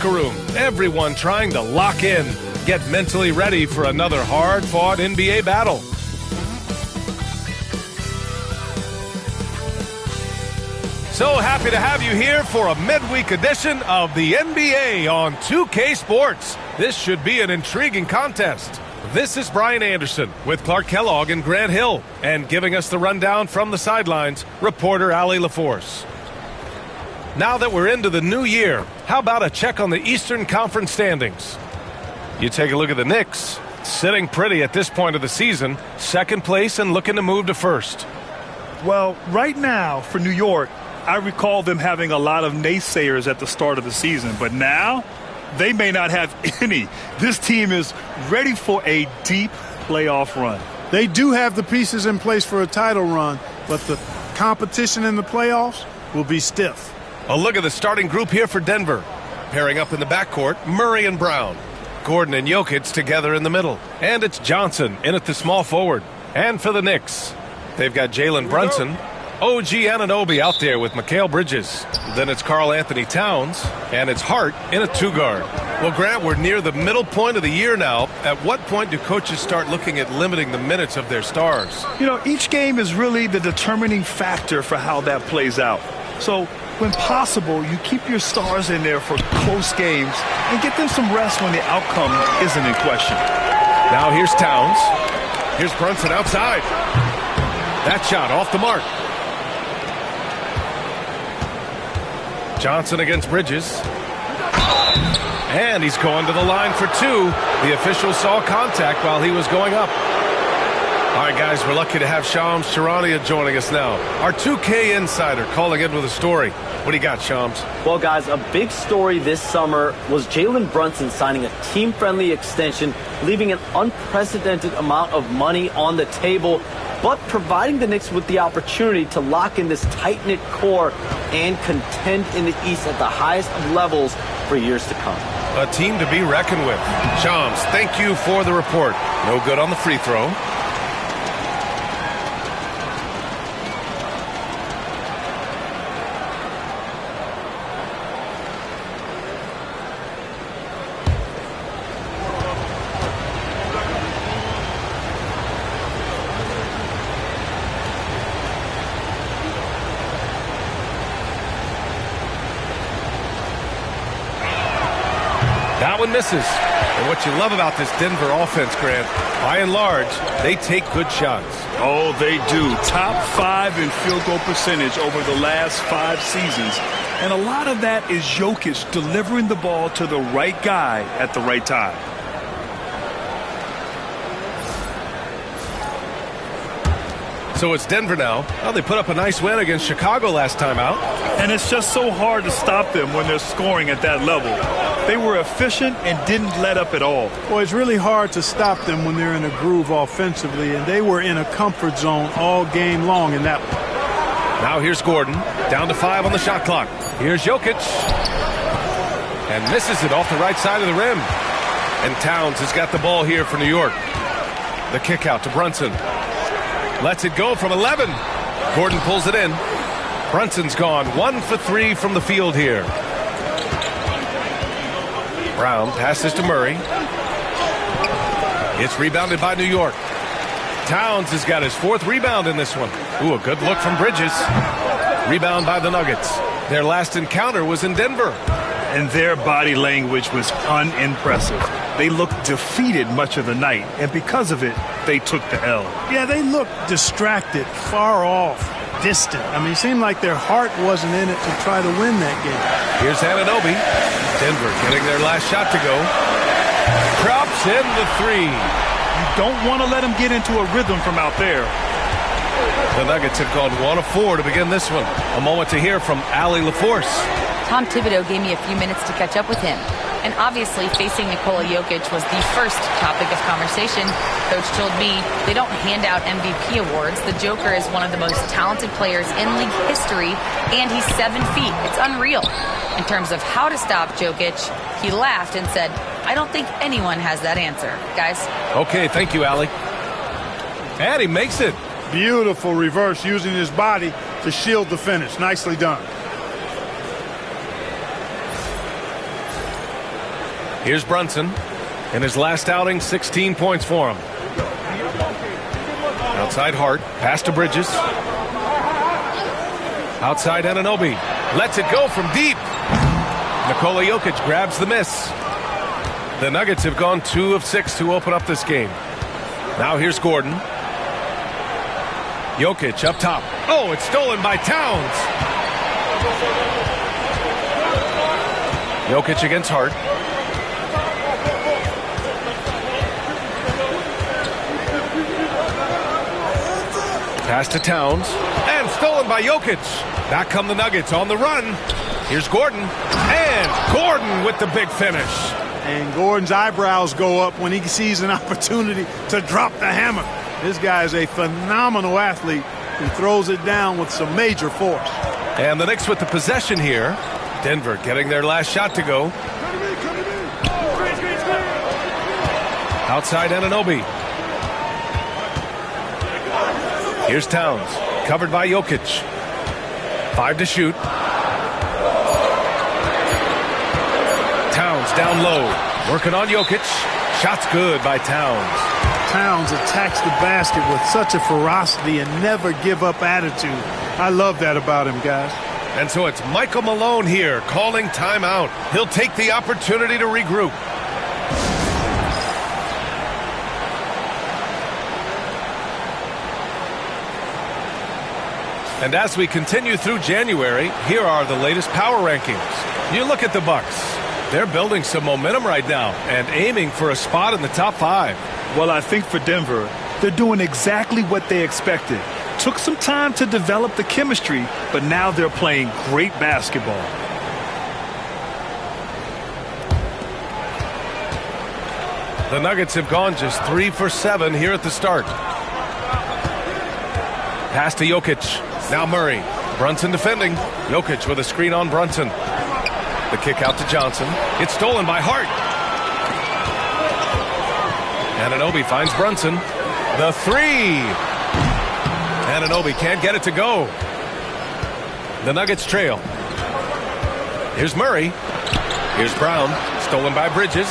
Room. Everyone trying to lock in, get mentally ready for another hard-fought NBA battle. So happy to have you here for a midweek edition of the NBA on 2K Sports. This should be an intriguing contest. This is Brian Anderson with Clark Kellogg and Grant Hill, and giving us the rundown from the sidelines, reporter Allie LaForce. Now that we're into the new year, how about a check on the Eastern Conference standings? You take a look at the Knicks, sitting pretty at this point of the season, second place and looking to move to first. Well, right now for New York, I recall them having a lot of naysayers at the start of the season, but now they may not have any. This team is ready for a deep playoff run. They do have the pieces in place for a title run, but the competition in the playoffs will be stiff. A look at the starting group here for Denver. Pairing up in the backcourt, Murray and Brown. Gordon and Jokic together in the middle. And it's Johnson in at the small forward. And for the Knicks, they've got Jalen Brunson, OG Anunoby out there with Mikal Bridges. Then it's Karl Anthony Towns, and it's Hart in a two-guard. Well, Grant, we're near the middle point of the year now. At what point do coaches start looking at limiting the minutes of their stars? You know, each game is really the determining factor for how that plays out. So, when possible, you keep your stars in there for close games and get them some rest when the outcome isn't in question. Now here's Towns. Here's Brunson outside. That shot off the mark. Johnson against Bridges. And he's going to the line for two. The official saw contact while he was going up. All right, guys, we're lucky to have Shams Charania joining us now. Our 2K insider calling in with a story. What do you got, Shams? Well, guys, a big story this summer was Jalen Brunson signing a team-friendly extension, leaving an unprecedented amount of money on the table, but providing the Knicks with the opportunity to lock in this tight-knit core and contend in the East at the highest of levels for years to come. A team to be reckoned with. Shams, thank you for the report. No good on the free throw. That one misses. And what you love about this Denver offense, Grant, by and large, they take good shots. Oh, they do. Top 5 in field goal percentage over the last 5 seasons. And a lot of that is Jokic delivering the ball to the right guy at the right time. So it's Denver now. Well, they put up a nice win against Chicago last time out. And it's just so hard to stop them when they're scoring at that level. They were efficient and didn't let up at all. Well, it's really hard to stop them when they're in a groove offensively, and they were in a comfort zone all game long in that one. Now here's Gordon, down to 5 on the shot clock. Here's Jokic. And misses it off the right side of the rim. And Towns has got the ball here for New York. The kick out to Brunson. Lets it go from 11. Gordon pulls it in. Brunson's gone 1 for 3 from the field here. Brown passes to Murray. It's rebounded by New York. Towns has got his 4th rebound in this one. Ooh, a good look from Bridges. Rebound by the Nuggets. Their last encounter was in Denver. And their body language was unimpressive. They looked defeated much of the night, and because of it, they took the L. Yeah, they looked distracted, far off, distant. I mean, it seemed like their heart wasn't in it to try to win that game. Here's Anunoby. Denver getting their last shot to go. Drops in the 3. You don't want to let them get into a rhythm from out there. The Nuggets have gone 1 of 4 to begin this one. A moment to hear from Allie LaForce. Tom Thibodeau gave me a few minutes to catch up with him. And obviously, facing Nikola Jokic was the first topic of conversation. Coach told me they don't hand out MVP awards. The Joker is one of the most talented players in league history, and he's 7 feet. It's unreal. In terms of how to stop Jokic, he laughed and said, I don't think anyone has that answer. Guys? Okay, thank you, Allie. And he makes it. Beautiful reverse using his body to shield the finish. Nicely done. Here's Brunson. In his last outing, 16 points for him. Outside Hart. Pass to Bridges. Outside Anunoby. Lets it go from deep. Nikola Jokic grabs the miss. The Nuggets have gone 2 of 6 to open up this game. Now here's Gordon. Jokic up top. Oh, it's stolen by Towns. Jokic against Hart. Pass to Towns. And stolen by Jokic. Back come the Nuggets on the run. Here's Gordon. And Gordon with the big finish. And Gordon's eyebrows go up when he sees an opportunity to drop the hammer. This guy is a phenomenal athlete who throws it down with some major force. And the Knicks with the possession here. Denver getting their last shot to go. Outside Anunoby. Here's Towns. Covered by Jokic. 5 to shoot. Towns down low. Working on Jokic. Shot's good by Towns. Towns attacks the basket with such a ferocity and never give up attitude. I love that about him, guys. And so it's Michael Malone here calling timeout. He'll take the opportunity to regroup. And as we continue through January, here are the latest power rankings. You look at the Bucks. They're building some momentum right now and aiming for a spot in the top 5. Well, I think for Denver, they're doing exactly what they expected. Took some time to develop the chemistry, but now they're playing great basketball. The Nuggets have gone just 3 for 7 here at the start. Pass to Jokic. Now Murray. Brunson defending. Jokic with a screen on Brunson. The kick out to Johnson. It's stolen by Hart. Anunoby finds Brunson. The 3. Anunoby can't get it to go. The Nuggets trail. Here's Murray. Here's Brown. Stolen by Bridges.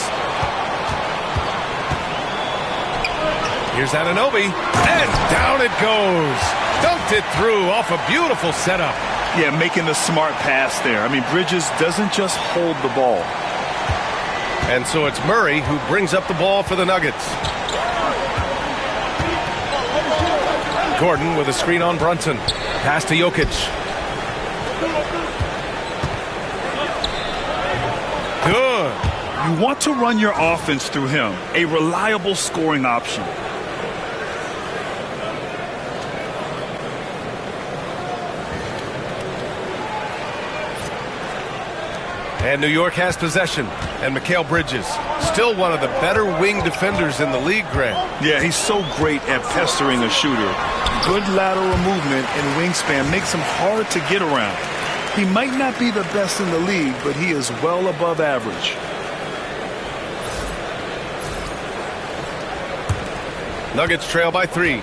Here's Anunoby. And down it goes. Dunked it through off a beautiful setup. Yeah, making the smart pass there. I mean, Bridges doesn't just hold the ball. And so it's Murray who brings up the ball for the Nuggets. Gordon with a screen on Brunson. Pass to Jokic. Good. You want to run your offense through him. A reliable scoring option. And New York has possession. And Mikal Bridges, still one of the better wing defenders in the league, Grant. Yeah, he's so great at pestering a shooter. Good lateral movement and wingspan makes him hard to get around. He might not be the best in the league, but he is well above average. Nuggets trail by 3.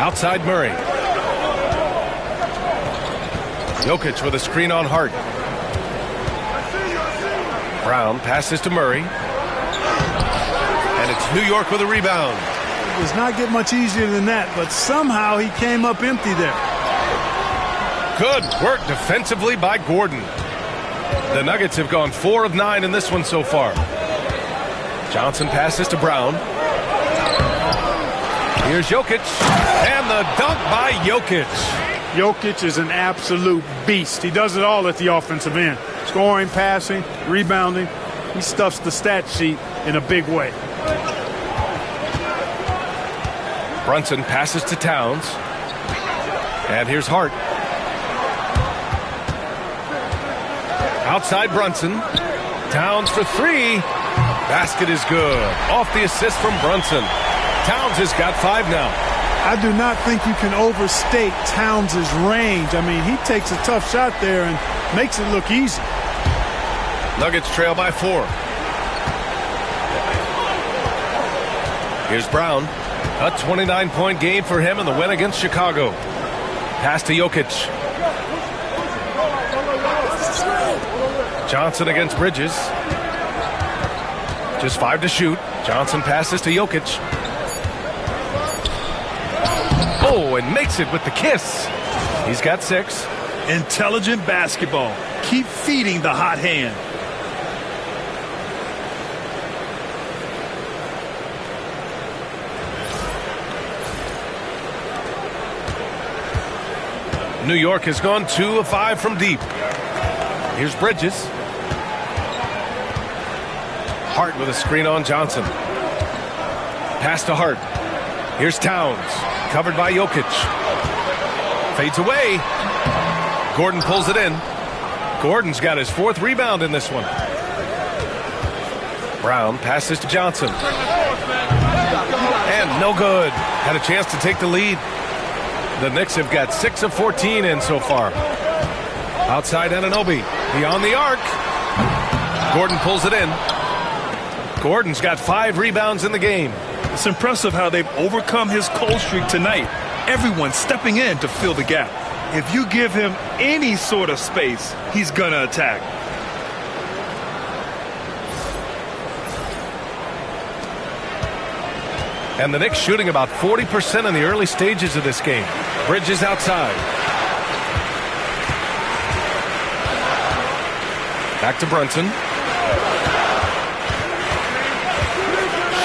Outside Murray. Jokic with a screen on Hart. Brown passes to Murray. And it's New York with a rebound. It does not get much easier than that, but somehow he came up empty there. Good work defensively by Gordon. The Nuggets have gone 4 of 9 in this one so far. Johnson passes to Brown. Here's Jokic. And the dunk by Jokic. Jokic is an absolute beast. He does it all at the offensive end. Scoring, passing, rebounding. He stuffs the stat sheet in a big way. Brunson passes to Towns. And here's Hart. Outside Brunson. Towns for 3. Basket is good. Off the assist from Brunson. Towns has got 5 now. I do not think you can overstate Towns' range. I mean, he takes a tough shot there and makes it look easy. Nuggets trail by 4. Here's Brown. A 29-point game for him in the win against Chicago. Pass to Jokic. Johnson against Bridges. Just 5 to shoot. Johnson passes to Jokic. Oh, and makes it with the kiss. He's got 6. Intelligent basketball. Keep feeding the hot hand. New York has gone 2 of 5 from deep. Here's Bridges. Hart with a screen on Johnson. Pass to Hart. Here's Towns. Covered by Jokic. Fades away. Gordon pulls it in. Gordon's got his 4th rebound in this one. Brown passes to Johnson. And no good. Had a chance to take the lead. The Knicks have got 6 of 14 in so far. Outside Anunoby. Beyond the arc. Gordon pulls it in. Gordon's got 5 rebounds in the game. It's impressive how they've overcome his cold streak tonight. Everyone stepping in to fill the gap. If you give him any sort of space, he's going to attack. And the Knicks shooting about 40% in the early stages of this game. Bridges outside. Back to Brunson.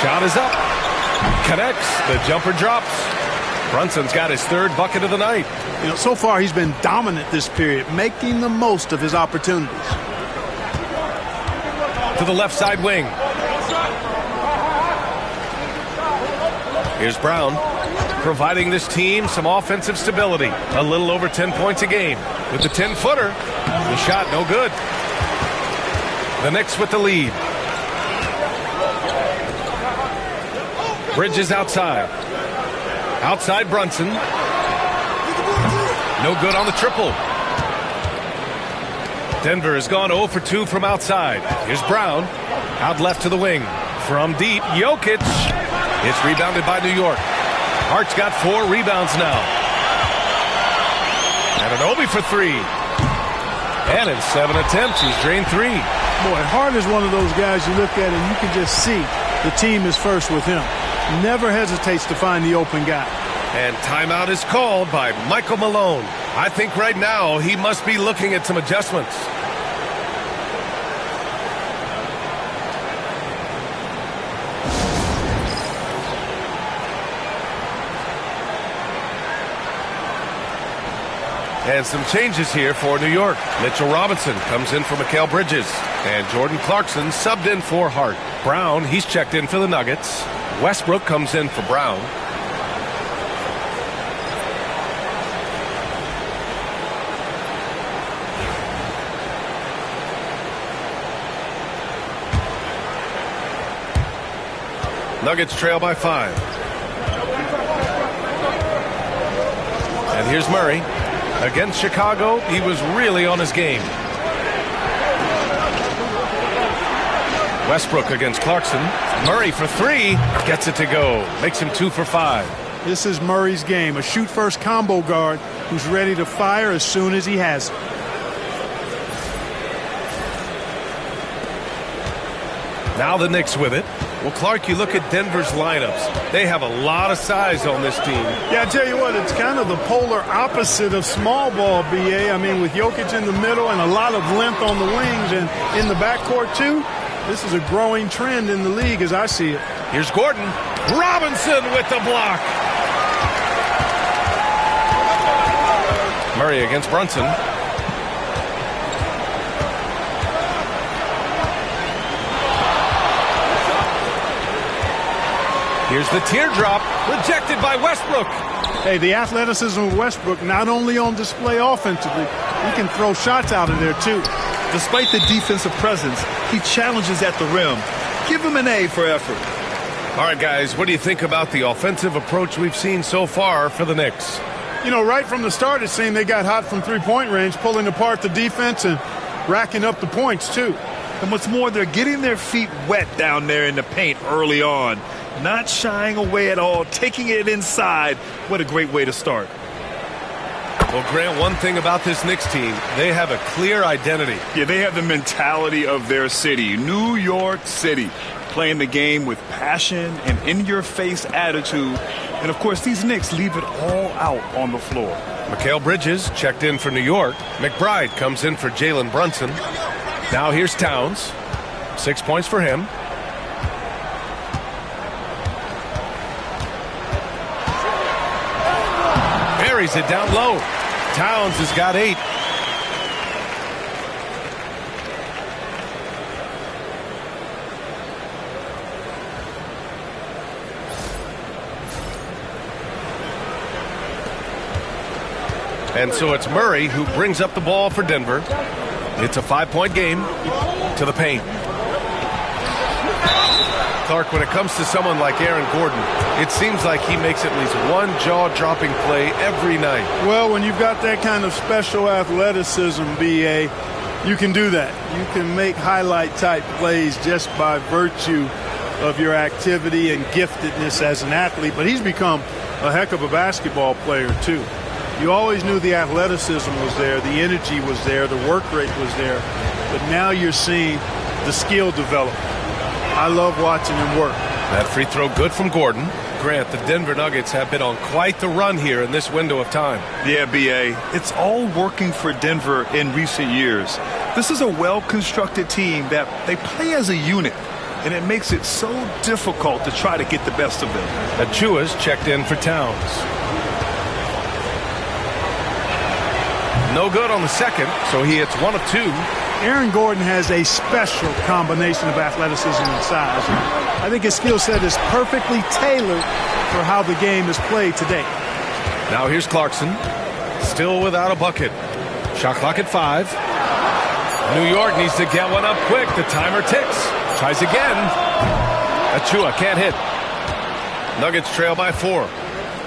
Shot is up. Connects. The jumper drops. Brunson's got his 3rd bucket of the night. You know, so far he's been dominant this period, making the most of his opportunities. To the left side wing. Here's Brown, providing this team some offensive stability. A little over 10 points a game. With the 10-footer, the shot no good. The Knicks with the lead. Bridges outside. Outside Brunson. No good on the triple. Denver has gone 0 for 2 from outside. Here's Brown. Out left to the wing. From deep, Jokic. It's rebounded by New York. Hart's got 4 rebounds now. Anunoby for 3. And in 7 attempts, he's drained 3. Boy, Hart is one of those guys you look at and you can just see the team is first with him. Never hesitates to find the open guy. And timeout is called by Michael Malone. I think right now he must be looking at some adjustments. And some changes here for New York. Mitchell Robinson comes in for Mikal Bridges. And Jordan Clarkson subbed in for Hart. Brown, he's checked in for the Nuggets. Westbrook comes in for Brown. Nuggets trail by 5. And here's Murray. Against Chicago, he was really on his game. Westbrook against Clarkson. Murray for 3. Gets it to go. Makes him 2 for 5. This is Murray's game. A shoot-first combo guard who's ready to fire as soon as he has it. Now the Knicks with it. Well, Clark, you look at Denver's lineups. They have a lot of size on this team. Yeah, I tell you what, it's kind of the polar opposite of small ball, B.A. I mean, with Jokic in the middle and a lot of length on the wings and in the backcourt, too. This is a growing trend in the league as I see it. Here's Gordon. Robinson with the block. Murray against Brunson. Here's the teardrop, rejected by Westbrook. Hey, the athleticism of Westbrook not only on display offensively, he can throw shots out of there too. Despite the defensive presence, he challenges at the rim. Give him an A for effort. All right, guys, what do you think about the offensive approach we've seen so far for the Knicks? You know, right from the start, it seemed they got hot from three-point range, pulling apart the defense and racking up the points too. And what's more, they're getting their feet wet down there in the paint early on. Not shying away at all, taking it inside. What a great way to start. Well, Grant, one thing about this Knicks team, they have a clear identity. Yeah, they have the mentality of their city, New York City, playing the game with passion and in-your-face attitude. And, of course, these Knicks leave it all out on the floor. Mikal Bridges checked in for New York. McBride comes in for Jalen Brunson. Now here's Towns. 6 points for him. Buries it down low. Towns has got 8. And so it's Murray who brings up the ball for Denver. It's a 5-point game to the paint. Clark, when it comes to someone like Aaron Gordon, it seems like he makes at least one jaw-dropping play every night. Well, when you've got that kind of special athleticism, B.A., you can do that. You can make highlight-type plays just by virtue of your activity and giftedness as an athlete. But he's become a heck of a basketball player, too. You always knew the athleticism was there, the energy was there, the work rate was there. But now you're seeing the skill develop. I love watching him work. That free throw good from Gordon. Grant, the Denver Nuggets have been on quite the run here in this window of time. Yeah, B.A., it's all working for Denver in recent years. This is a well-constructed team that they play as a unit, and it makes it so difficult to try to get the best of them. Achua's checked in for Towns. No good on the second, so he hits 1 of 2. Aaron Gordon has a special combination of athleticism and size. I think his skill set is perfectly tailored for how the game is played today. Now here's Clarkson, still without a bucket. Shot clock at 5. New York needs to get one up quick. The timer ticks. Tries again. Achua can't hit. Nuggets trail by 4.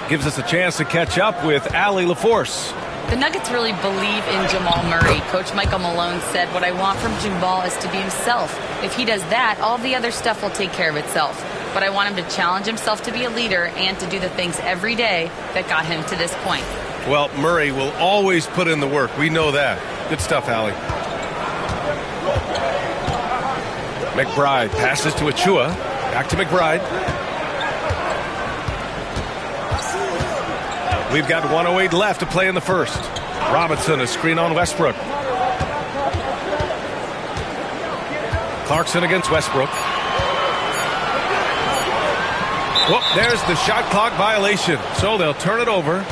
Gives us a chance to catch up with Allie LaForce. The Nuggets really believe in Jamal Murray. Coach Michael Malone said, what I want from Jamal is to be himself. If he does that, all the other stuff will take care of itself. But I want him to challenge himself to be a leader and to do the things every day that got him to this point. Well, Murray will always put in the work. We know that. Good stuff, Allie. McBride passes to Achua. Back to McBride. We've got 1:08 left to play in the first. Robinson, a screen on Westbrook. Clarkson against Westbrook. Whoop, there's the shot clock violation. So they'll turn it over.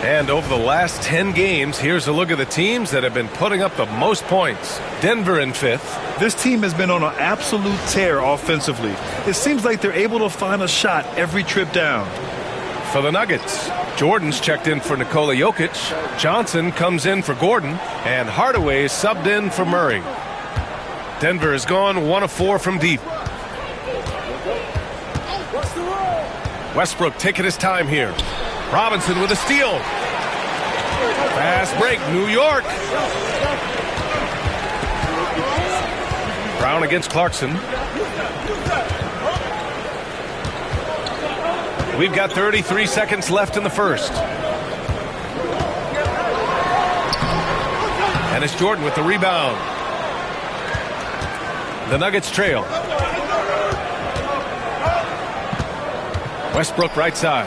And over the last 10 games, here's a look at the teams that have been putting up the most points. Denver in 5th. This team has been on an absolute tear offensively. It seems like they're able to find a shot every trip down. For the Nuggets, Jordan's checked in for Nikola Jokic. Johnson comes in for Gordon. And Hardaway is subbed in for Murray. Denver has gone 1 of 4 from deep. Westbrook taking his time here. Robinson with a steal. Fast break, New York. Brown against Clarkson. We've got 33 seconds left in the first. And it's Jordan with the rebound. The Nuggets trail. Westbrook right side.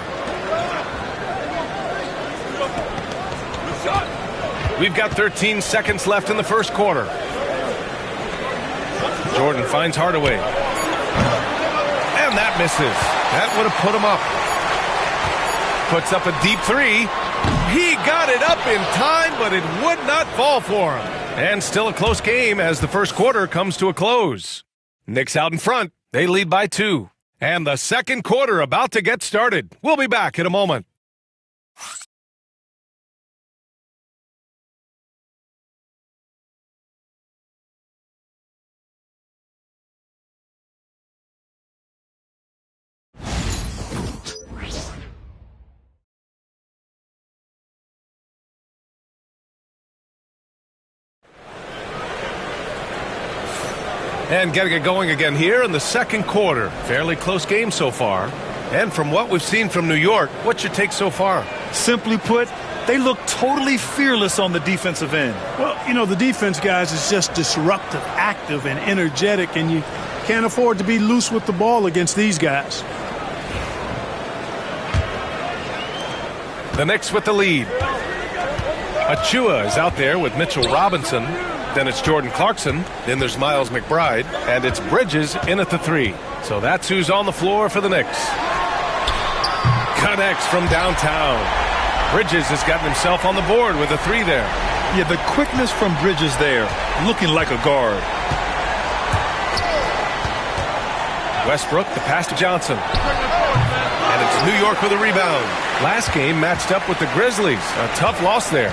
We've got 13 seconds left in the first quarter. Jordan finds Hardaway. And that misses. That would have put him up. Puts up a deep 3. He got it up in time, but it would not fall for him. And still a close game as the first quarter comes to a close. Knicks out in front. They lead by 2. And the second quarter about to get started. We'll be back in a moment. And getting it going again here in the second quarter. Fairly close game so far. And from what we've seen from New York, what's your take so far? Simply put, They look totally fearless on the defensive end. Well, you know, the defense, guys, is just disruptive, active, and energetic, and you can't afford to be loose with the ball against these guys. The Knicks with the lead. Achua is out there with Mitchell Robinson. Then it's Jordan Clarkson. Then there's Miles McBride. And it's Bridges in at the 3. So that's who's on the floor for the Knicks. Connects from downtown. Bridges has gotten himself on the board with a 3 there. Yeah, the quickness from Bridges there, looking like a guard. Westbrook, the pass to Johnson. And it's New York with a rebound. Last game matched up with the Grizzlies. A tough loss there.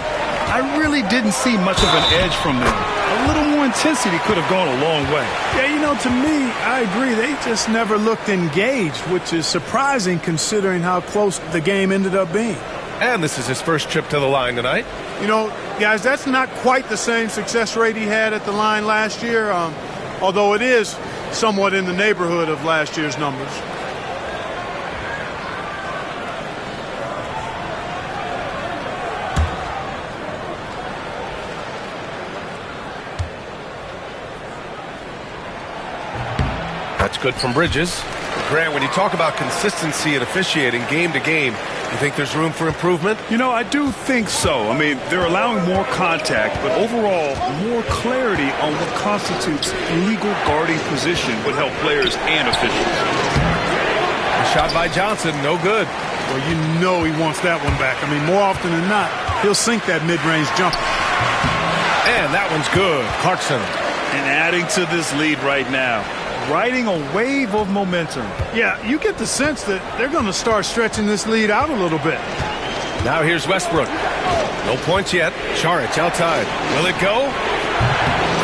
I really didn't see much of an edge from them. A little more intensity could have gone a long way. Yeah, you know, to me, I agree. They just never looked engaged, which is surprising considering how close the game ended up being. And this is his first trip to the line tonight. You know, guys, that's not quite the same success rate he had at the line last year, although it is somewhat in the neighborhood of last year's numbers. That's good from Bridges. Grant, when you talk about consistency and officiating game to game, you think there's room for improvement? You know, I do think so. I mean, they're allowing more contact, but overall, more clarity on what constitutes legal guarding position would help players and officials. A shot by Johnson, no good. Well, you know he wants that one back. I mean, more often than not, he'll sink that mid-range jumper. And that one's good. Clarkson. And adding to this lead right now. Riding a wave of momentum. Yeah, you get the sense that they're going to start stretching this lead out a little bit. Now here's Westbrook. No points yet. Saric outside. Will it go?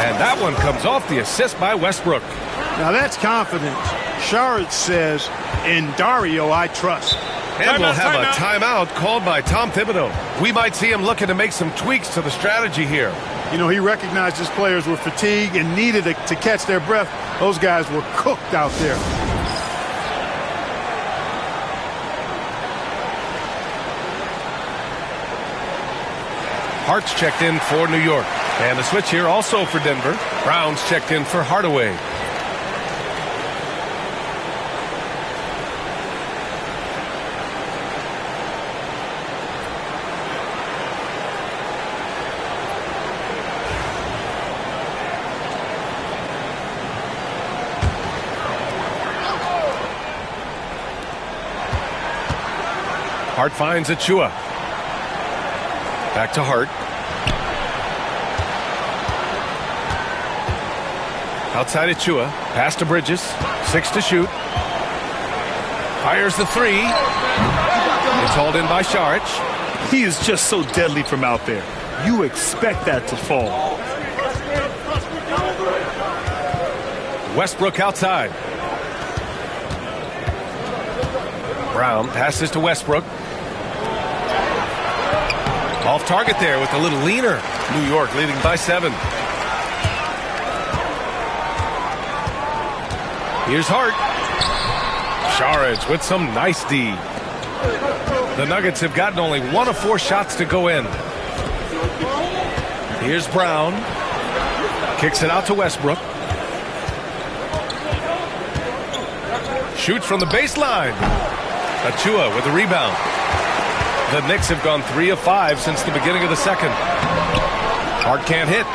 And that one comes off the assist by Westbrook. Now that's confidence. Saric says, "In Dario, I trust." And we'll have a timeout called by Tom Thibodeau. We might see him looking to make some tweaks to the strategy here. You know, he recognized his players were fatigued and needed to catch their breath. Those guys were cooked out there. Hart's checked in for New York. And the switch here also for Denver. Brown's checked in for Hardaway. Hart finds Achua. Back to Hart. Outside Achua. Pass to Bridges. 6 to shoot. Fires the 3. It's hauled in by Saric. He is just so deadly from out there. You expect that to fall. Westbrook outside. Brown passes to Westbrook. Off target there with a little leaner. New York leading by 7. Here's Hart. Saric with some nice D. The Nuggets have gotten only 1 of 4 shots to go in. Here's Brown. Kicks it out to Westbrook. Shoots from the baseline. Achua with the rebound. The Knicks have gone 3 of 5 since the beginning of the second. Hart can't hit.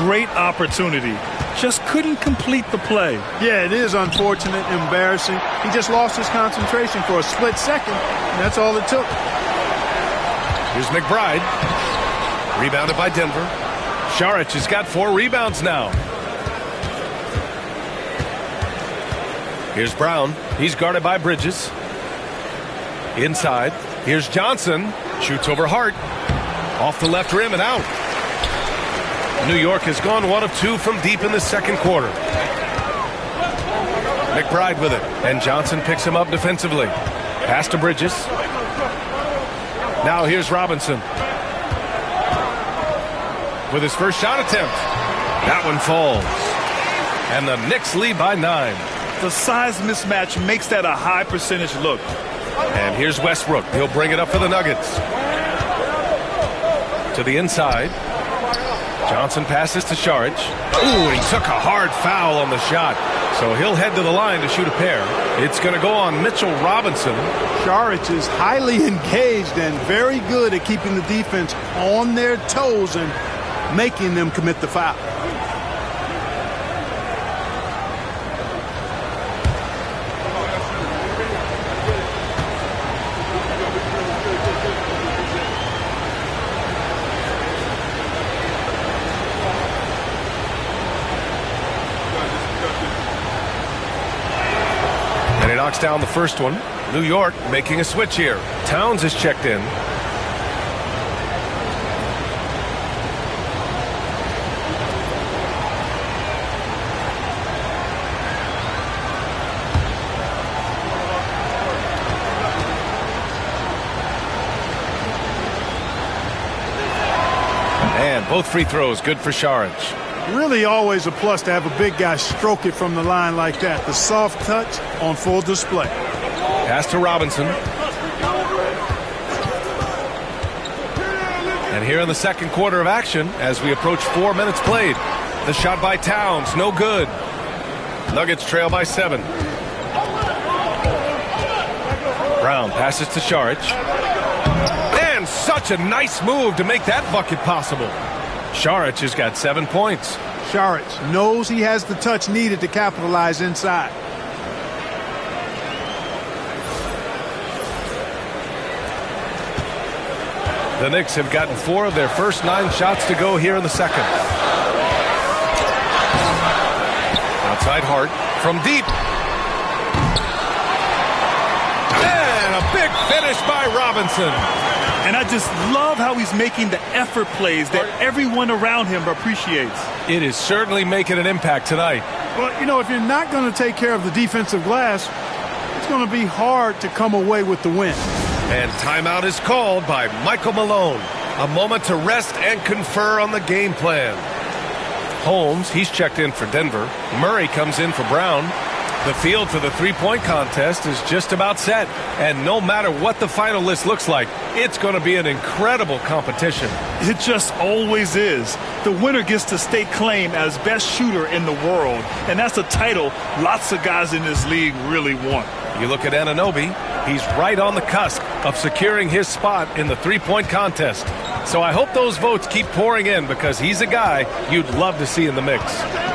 Great opportunity. Just couldn't complete the play. Yeah, it is unfortunate, embarrassing. He just lost his concentration for a split second, and that's all it took. Here's McBride. Rebounded by Denver. Saric has got 4 rebounds now. Here's Brown. He's guarded by Bridges. Inside. Here's Johnson. Shoots over Hart. Off the left rim and out. New York has gone 1 of 2 from deep in the second quarter. McBride with it. And Johnson picks him up defensively. Pass to Bridges. Now here's Robinson. With his first shot attempt. That one falls. And the Knicks lead by 9. The size mismatch makes that a high percentage look. And here's Westbrook. He'll bring it up for the Nuggets. To the inside. Johnson passes to Saric. Ooh, he took a hard foul on the shot. So he'll head to the line to shoot a pair. It's going to go on Mitchell Robinson. Saric is highly engaged and very good at keeping the defense on their toes and making them commit the foul. Knocks down the first one. New York making a switch here. Towns is checked in. And both free throws good for Saric. Really always a plus to have a big guy stroke it from the line like that. The soft touch on full display. Pass to Robinson. And here in the second quarter of action, as we approach 4 minutes played, the shot by Towns, no good. Nuggets trail by 7. Brown passes to Saric. And such a nice move to make that bucket possible. Saric has got 7 points. Saric knows he has the touch needed to capitalize inside. The Knicks have gotten 4 of their first 9 shots to go here in the second. Outside Hart from deep. And a big finish by Robinson. And I just love how he's making the effort plays that everyone around him appreciates. It is certainly making an impact tonight. Well, you know, if you're not going to take care of the defensive glass, it's going to be hard to come away with the win. And timeout is called by Michael Malone. A moment to rest and confer on the game plan. Holmes, he's checked in for Denver. Murray comes in for Brown. The field for the three-point contest is just about set. And no matter what the final list looks like, it's going to be an incredible competition. It just always is. The winner gets to stake claim as best shooter in the world. And that's a title lots of guys in this league really want. You look at Anunoby, he's right on the cusp of securing his spot in the three-point contest. So I hope those votes keep pouring in because he's a guy you'd love to see in the mix.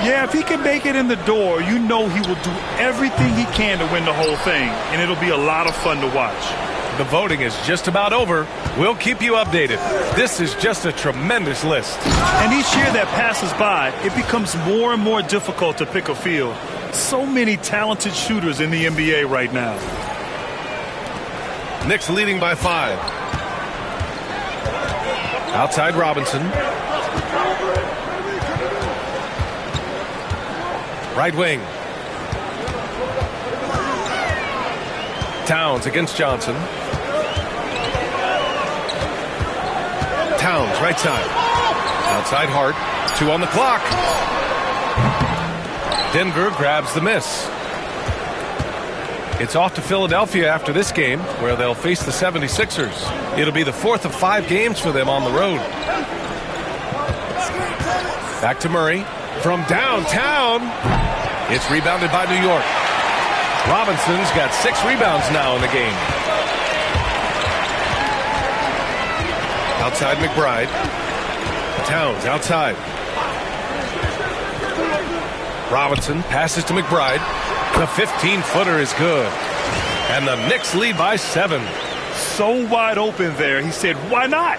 Yeah, if he can make it in the door, you know he will do everything he can to win the whole thing, and it'll be a lot of fun to watch. The voting is just about over. We'll keep you updated. This is just a tremendous list. And each year that passes by, it becomes more and more difficult to pick a field. So many talented shooters in the NBA right now. Knicks leading by 5. Outside Robinson. Right wing. Towns against Johnson. Towns, right side. Outside Hart. 2 on the clock. Denver grabs the miss. It's off to Philadelphia after this game, where they'll face the 76ers. It'll be the 4th of 5 games for them on the road. Back to Murray. From downtown. It's rebounded by New York. Robinson's got 6 rebounds now in the game. Outside McBride. Towns outside. Robinson passes to McBride. The 15-footer is good. And the Knicks lead by 7. So wide open there. He said, why not?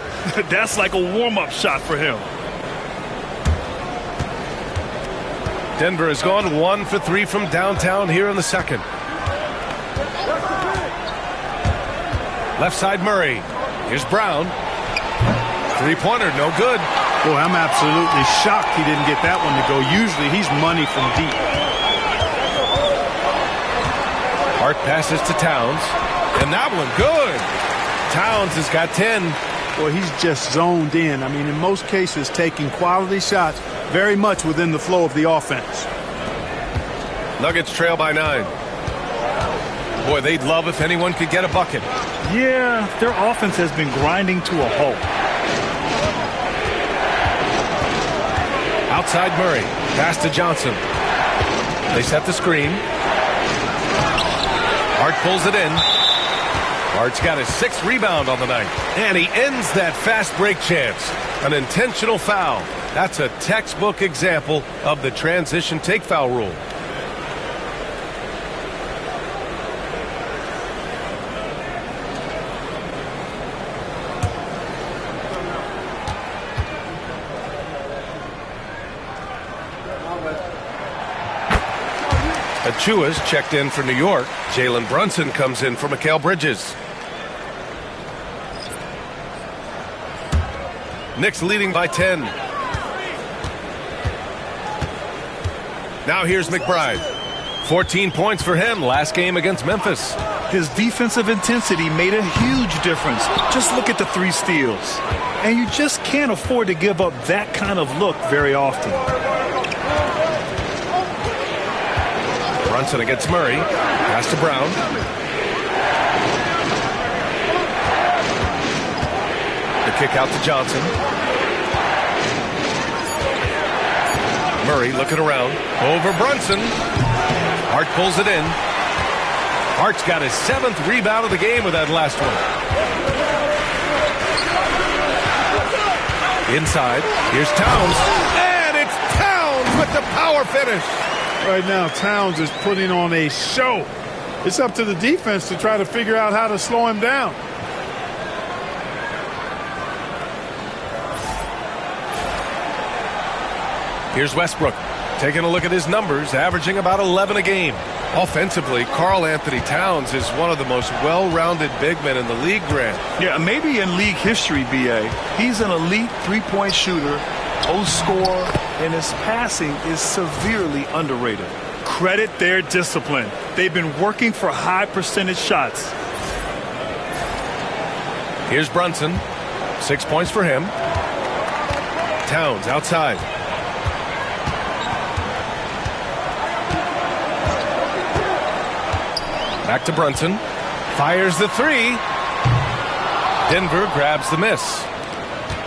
That's like a warm-up shot for him. Denver has gone 1 for 3 from downtown here in the second. Left side Murray. Here's Brown. Three-pointer, no good. Boy, I'm absolutely shocked he didn't get that one to go. Usually he's money from deep. Hart passes to Towns. And that one, good. Towns has got 10. Boy, he's just zoned in. I mean, in most cases, taking quality shots very much within the flow of the offense. Nuggets trail by 9. Boy, they'd love if anyone could get a bucket. Yeah, their offense has been grinding to a halt. Outside Murray. Pass to Johnson. They set the screen. Hart pulls it in. Hart's got his 6th rebound on the night. And he ends that fast break chance. An intentional foul. That's a textbook example of the transition take foul rule. Achua's checked in for New York. Jalen Brunson comes in for Mikal Bridges. Knicks leading by 10. Now here's McBride. 14 points for him last game against Memphis. His defensive intensity made a huge difference. Just look at the 3 steals. And you just can't afford to give up that kind of look very often. Brunson against Murray. Pass to Brown. The kick out to Johnson. Murray looking around. Over Brunson. Hart pulls it in. Hart's got his 7th rebound of the game with that last one. Inside. Here's Towns. And it's Towns with the power finish. Right now, Towns is putting on a show. It's up to the defense to try to figure out how to slow him down. Here's Westbrook. Taking a look at his numbers, averaging about 11 a game. Offensively, Karl Anthony Towns is one of the most well-rounded big men in the league, Grant. Yeah, maybe in league history, B.A. He's an elite 3-point shooter, scorer, and his passing is severely underrated. Credit their discipline. They've been working for high percentage shots. Here's Brunson. 6 points for him. Towns outside. Back to Brunson. Fires the 3. Denver grabs the miss.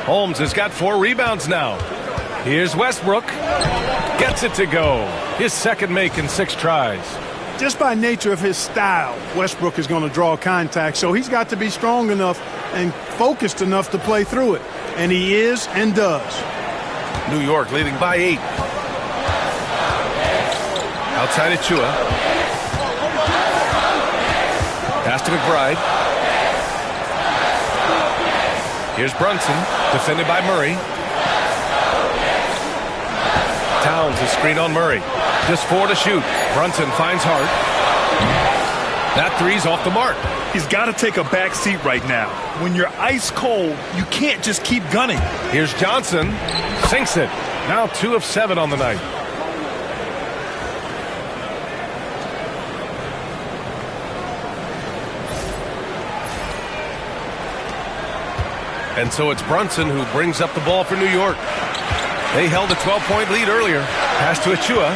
Holmes has got 4 rebounds now. Here's Westbrook. Gets it to go. His 2nd make in 6 tries. Just by nature of his style, Westbrook is going to draw contact, so he's got to be strong enough and focused enough to play through it. And he is and does. New York leading by 8. Outside Achua. Pass to McBride. Here's Brunson, defended by Murray. Towns is screen on Murray. Just 4 to shoot. Brunson finds Hart. That 3's off the mark. He's got to take a back seat right now. When you're ice cold, you can't just keep gunning. Here's Johnson. Sinks it. Now 2 of 7 on the night. And so it's Brunson who brings up the ball for New York. They held a 12-point lead earlier. Pass to Achua.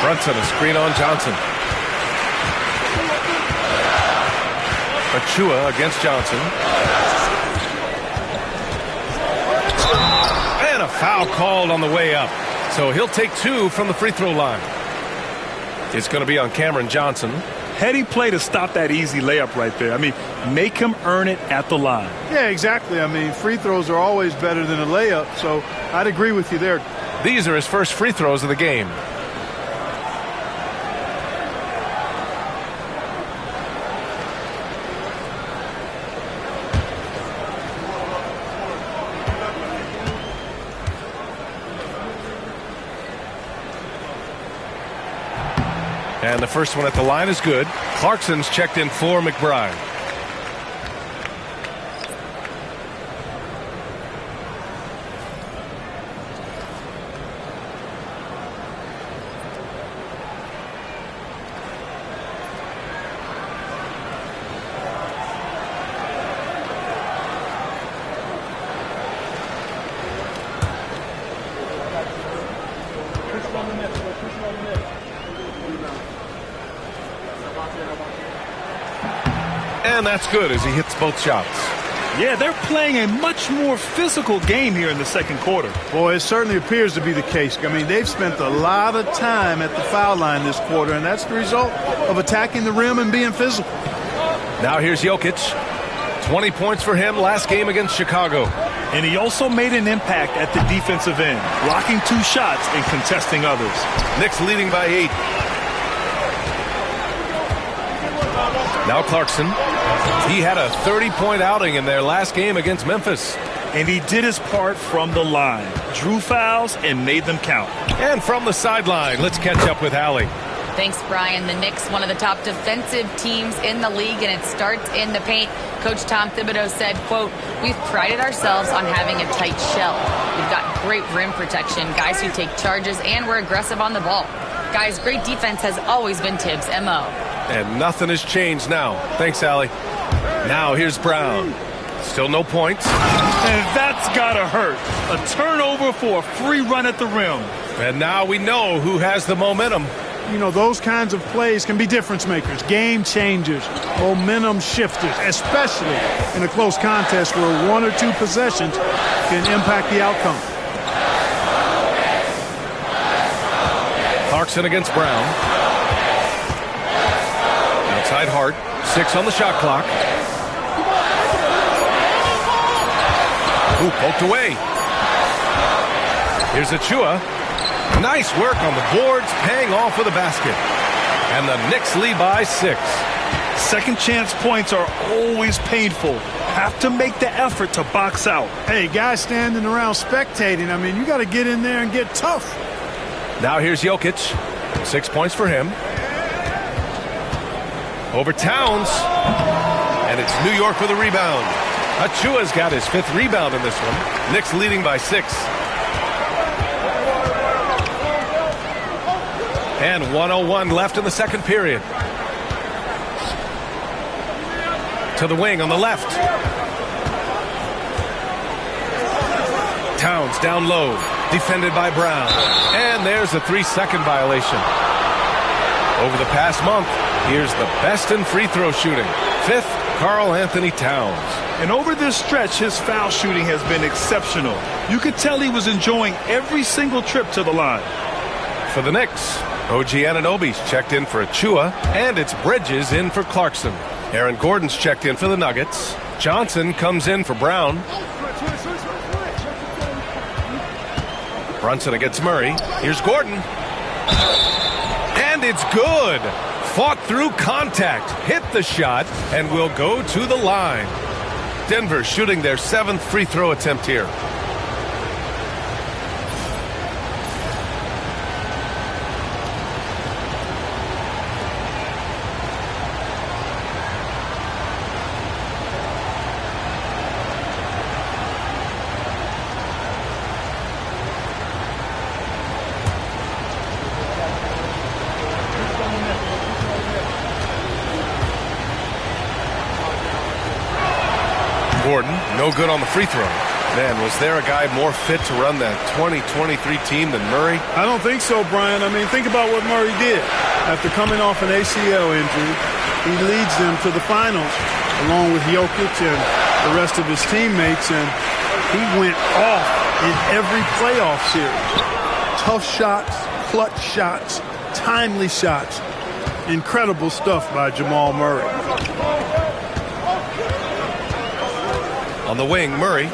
Brunson, a screen on Johnson. Achua against Johnson. And a foul called on the way up. So he'll take 2 from the free throw line. It's going to be on Cameron Johnson. Heady play to stop that easy layup right there. I mean, make him earn it at the line. Yeah, exactly. I mean, free throws are always better than a layup, so I'd agree with you there. These are his first free throws of the game. And the first one at the line is good. Clarkson's checked in for McBride. And that's good as he hits both shots. Yeah, they're playing a much more physical game here in the second quarter. Boy, it certainly appears to be the case. I mean, they've spent a lot of time at the foul line this quarter, and that's the result of attacking the rim and being physical. Now here's Jokic. 20 points for him last game against Chicago. And he also made an impact at the defensive end, blocking 2 shots and contesting others. Knicks leading by 8. Now Clarkson. He had a 30-point outing in their last game against Memphis. And he did his part from the line, drew fouls, and made them count. And from the sideline, let's catch up with Allie. Thanks, Brian. The Knicks, one of the top defensive teams in the league, and it starts in the paint. Coach Tom Thibodeau said, quote, "We've prided ourselves on having a tight shell. We've got great rim protection, guys who take charges, and we're aggressive on the ball. Guys, great defense has always been Tibbs' MO." And nothing has changed now. Thanks, Allie. Now here's Brown. Still no points. And that's gotta hurt. A turnover for a free run at the rim. And now we know who has the momentum. You know, those kinds of plays can be difference makers, game changers, momentum shifters, especially in a close contest where 1 or 2 possessions can impact the outcome. Clarkson against Brown. Outside Hart. 6 on the shot clock. Ooh, poked away. Here's Achua. Nice work on the boards, paying off with a basket. And the Knicks lead by 6. Second chance points are always painful. Have to make the effort to box out. Hey, guys standing around spectating, I mean, you got to get in there and get tough. Now here's Jokic. 6 points for him. Over Towns. And it's New York with a rebound. Achua's got his 5th rebound in this one. Knicks leading by 6. And 1:01 left in the second period. To the wing on the left. Towns down low. Defended by Brown. And there's a 3-second violation. Over the past month, here's the best in free throw shooting. 5th, Karl Anthony Towns. And over this stretch, his foul shooting has been exceptional. You could tell he was enjoying every single trip to the line. For the Knicks, OG Anunoby's checked in for Achua, and it's Bridges in for Clarkson. Aaron Gordon's checked in for the Nuggets. Johnson comes in for Brown. Brunson against Murray. Here's Gordon. And it's good. Fought through contact, hit the shot, and will go to the line. Denver shooting their 7th free throw attempt here. Gordon, no good on the free throw. Man, was there a guy more fit to run that 2023 team than Murray? I don't think so, Brian. I mean, think about what Murray did. After coming off an ACL injury, he leads them to the finals along with Jokic and the rest of his teammates, and he went off in every playoff series. Tough shots, clutch shots, timely shots. Incredible stuff by Jamal Murray. On the wing, Murray.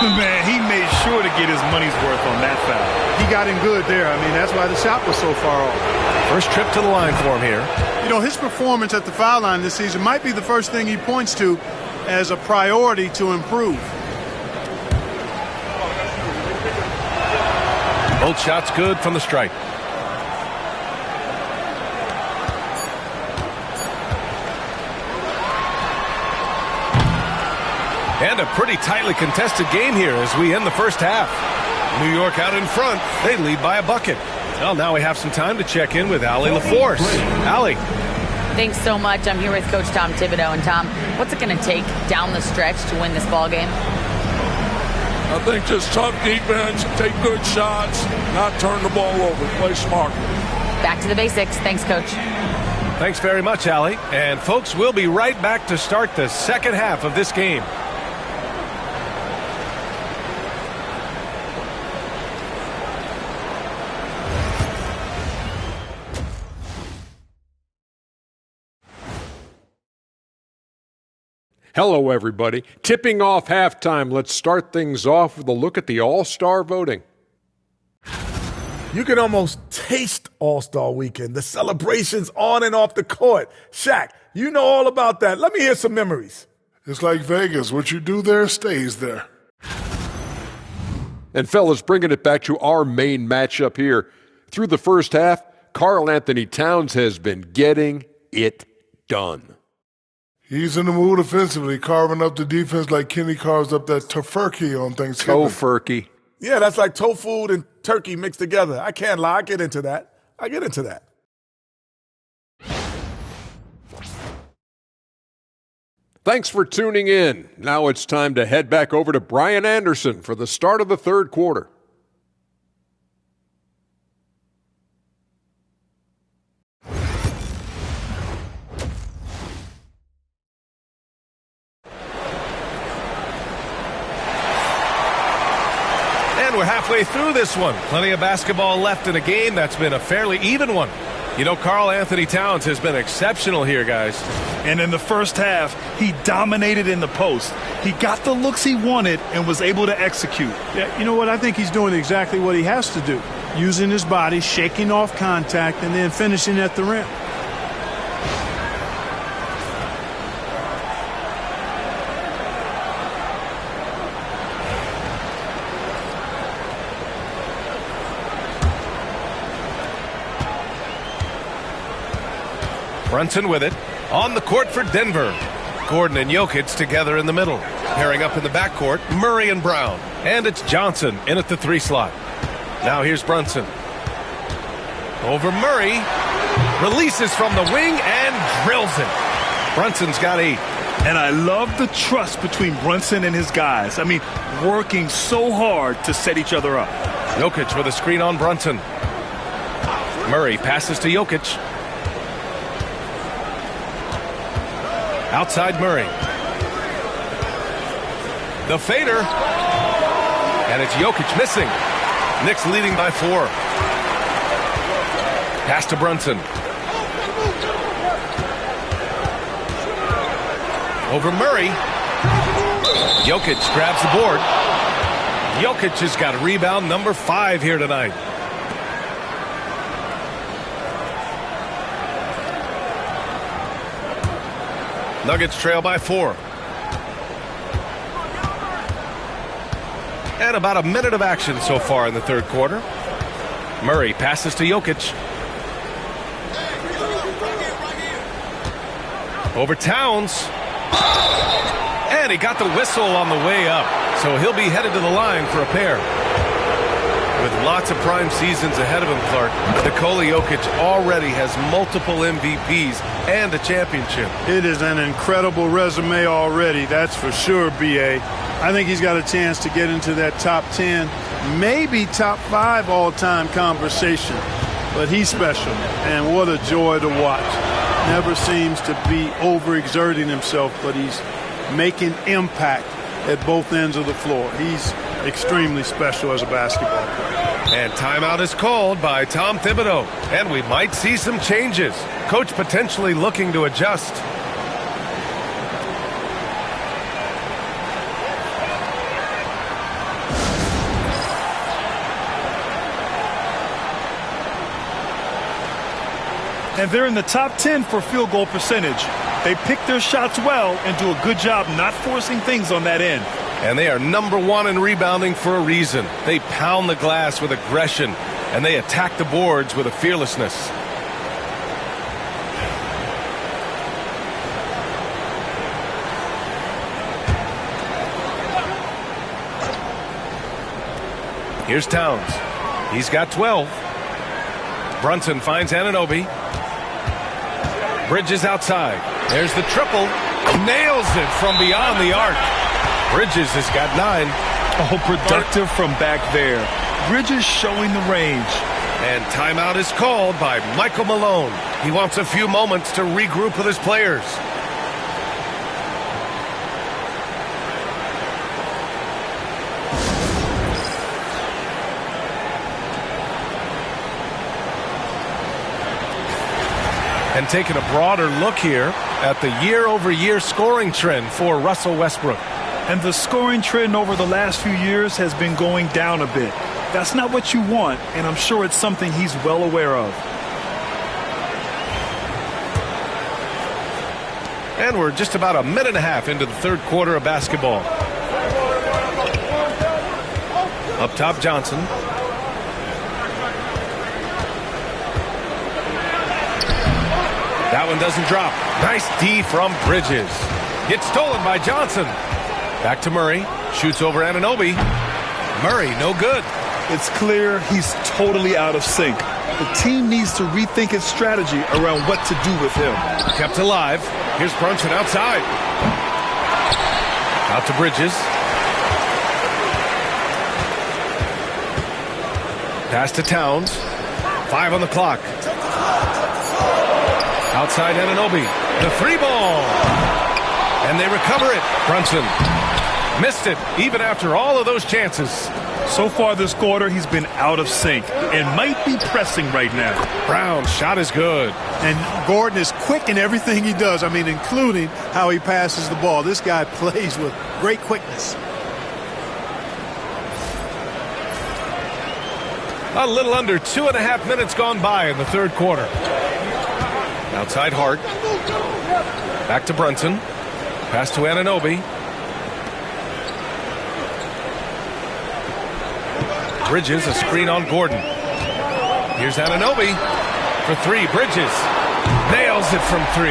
Man, he made sure to get his money's worth on that foul. He got in good there. I mean, that's why the shot was so far off. First trip to the line for him here. You know, his performance at the foul line this season might be the first thing he points to as a priority to improve. Both shots good from the stripe. And a pretty tightly contested game here as we end the first half. New York out in front. They lead by a bucket. Well, now we have some time to check in with Allie LaForce. Allie. Thanks so much. I'm here with Coach Tom Thibodeau. And Tom, what's it going to take down the stretch to win this ball game? I think just tough defense, take good shots, not turn the ball over, play smart. Back to the basics. Thanks, Coach. Thanks very much, Allie. And folks, we'll be right back to start the second half of this game. Hello, everybody. Tipping off halftime. Let's start things off with a look at the All-Star voting. You can almost taste All-Star Weekend, the celebrations on and off the court. Shaq, you know all about that. Let me hear some memories. It's like Vegas. What you do there stays there. And fellas, bringing it back to our main matchup here. Through the first half, Karl Anthony Towns has been getting it done. He's in the mood offensively, carving up the defense like Kenny carves up that tofurkey on Thanksgiving. Tofurkey. Yeah, that's like tofu and turkey mixed together. I can't lie. I get into that. Thanks for tuning in. Now it's time to head back over to Brian Anderson for the start of the third quarter. We're halfway through this one. Plenty of basketball left in a game that's been a fairly even one. You know, Karl Anthony Towns has been exceptional here, guys. And in the first half, he dominated in the post. He got the looks he wanted and was able to execute. Yeah, you know what? I think he's doing exactly what he has to do. Using his body, shaking off contact, and then finishing at the rim. Brunson with it. On the court for Denver. Gordon and Jokic together in the middle. Pairing up in the backcourt, Murray and Brown. And it's Johnson in at the 3 slot. Now here's Brunson. Over Murray. Releases from the wing and drills it. Brunson's got 8. And I love the trust between Brunson and his guys. I mean, working so hard to set each other up. Jokic with a screen on Brunson. Murray passes to Jokic. Outside Murray. The fader. And it's Jokic missing. Knicks leading by 4. Pass to Brunson. Over Murray. Jokic grabs the board. Jokic has got rebound number 5 here tonight. Nuggets trail by 4. And about a minute of action so far in the third quarter. Murray passes to Jokic. Over Towns. And he got the whistle on the way up. So he'll be headed to the line for a pair. With lots of prime seasons ahead of him, Clark, Nikola Jokic already has multiple MVPs and a championship. It is an incredible resume already, that's for sure, B.A. I think he's got a chance to get into that top 10, maybe top 5 all-time conversation. But he's special, and what a joy to watch. Never seems to be overexerting himself, but he's making impact at both ends of the floor. He's extremely special as a basketball player. And timeout is called by Tom Thibodeau. And we might see some changes. Coach potentially looking to adjust. And they're in the top 10 for field goal percentage. They pick their shots well and do a good job not forcing things on that end. And they are number 1 in rebounding for a reason. They pound the glass with aggression, and they attack the boards with a fearlessness. Here's Towns. He's got 12. Brunson finds Anunoby. Bridges outside. There's the triple. Nails it from beyond the arc. Bridges has got 9. Oh, productive from back there. Bridges showing the range. And timeout is called by Michael Malone. He wants a few moments to regroup with his players. And taking a broader look here at the year-over-year scoring trend for Russell Westbrook. And the scoring trend over the last few years has been going down a bit. That's not what you want, and I'm sure it's something he's well aware of. And we're just about a minute and a half into the third quarter of basketball. Up top, Johnson. That one doesn't drop. Nice D from Bridges. Gets stolen by Johnson. Back to Murray. Shoots over Anunoby. Murray, no good. It's clear he's totally out of sync. The team needs to rethink its strategy around what to do with him. Kept alive. Here's Brunson outside. Out to Bridges. Pass to Towns. 5 on the clock. Outside Anunoby. The 3 ball. And they recover it. Brunson missed it even after all of those chances. So far this quarter, he's been out of sync and might be pressing right now. Brown's shot is good. And Gordon is quick in everything he does. I mean, including how he passes the ball. This guy plays with great quickness. A little under 2.5 minutes gone by in the third quarter. Outside Hart. Back to Brunson. Pass to Anunoby. Bridges, a screen on Gordon. Here's Anunoby for 3. Bridges nails it from 3.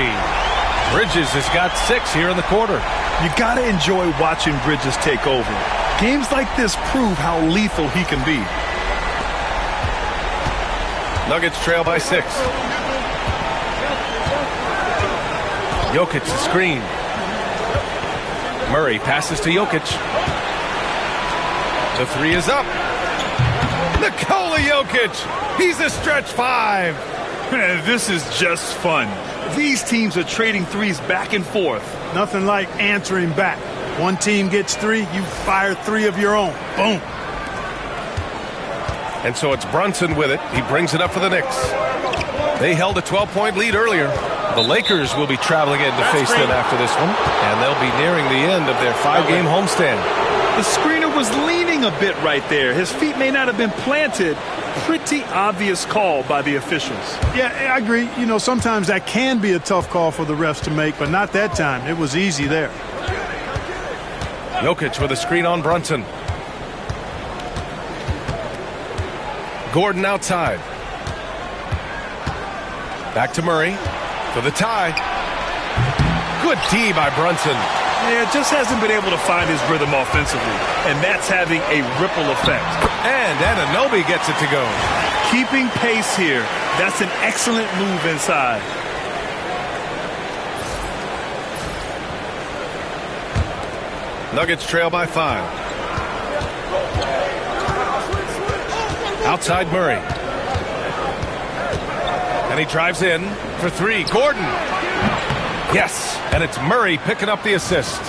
Bridges has got 6 here in the quarter. You got to enjoy watching Bridges take over. Games like this prove how lethal he can be. Nuggets trail by 6. Jokic the screen. Murray passes to Jokic. The 3 is up. Nikola Jokic. He's a stretch 5. Man, this is just fun. These teams are trading threes back and forth. Nothing like answering back. One team gets 3, you fire 3 of your own. Boom. And so it's Brunson with it. He brings it up for the Knicks. They held a 12-point lead earlier. The Lakers will be traveling in to face them after this one. And they'll be nearing the end of their 5-game homestand. The screener was leaning a bit right there. His feet may not have been planted. Pretty obvious call by the officials. Yeah, I agree. You know, sometimes that can be a tough call for the refs to make, but not that time. It was easy there. Jokic with a screen on Brunson. Gordon outside. Back to Murray for the tie. Good D by Brunson. Yeah, just hasn't been able to find his rhythm offensively, and that's having a ripple effect. And Anunoby gets it to go. Keeping pace here. That's an excellent move inside. Nuggets trail by 5. Outside Murray. And he drives in for 3. Gordon. Yes, and it's Murray picking up the assist.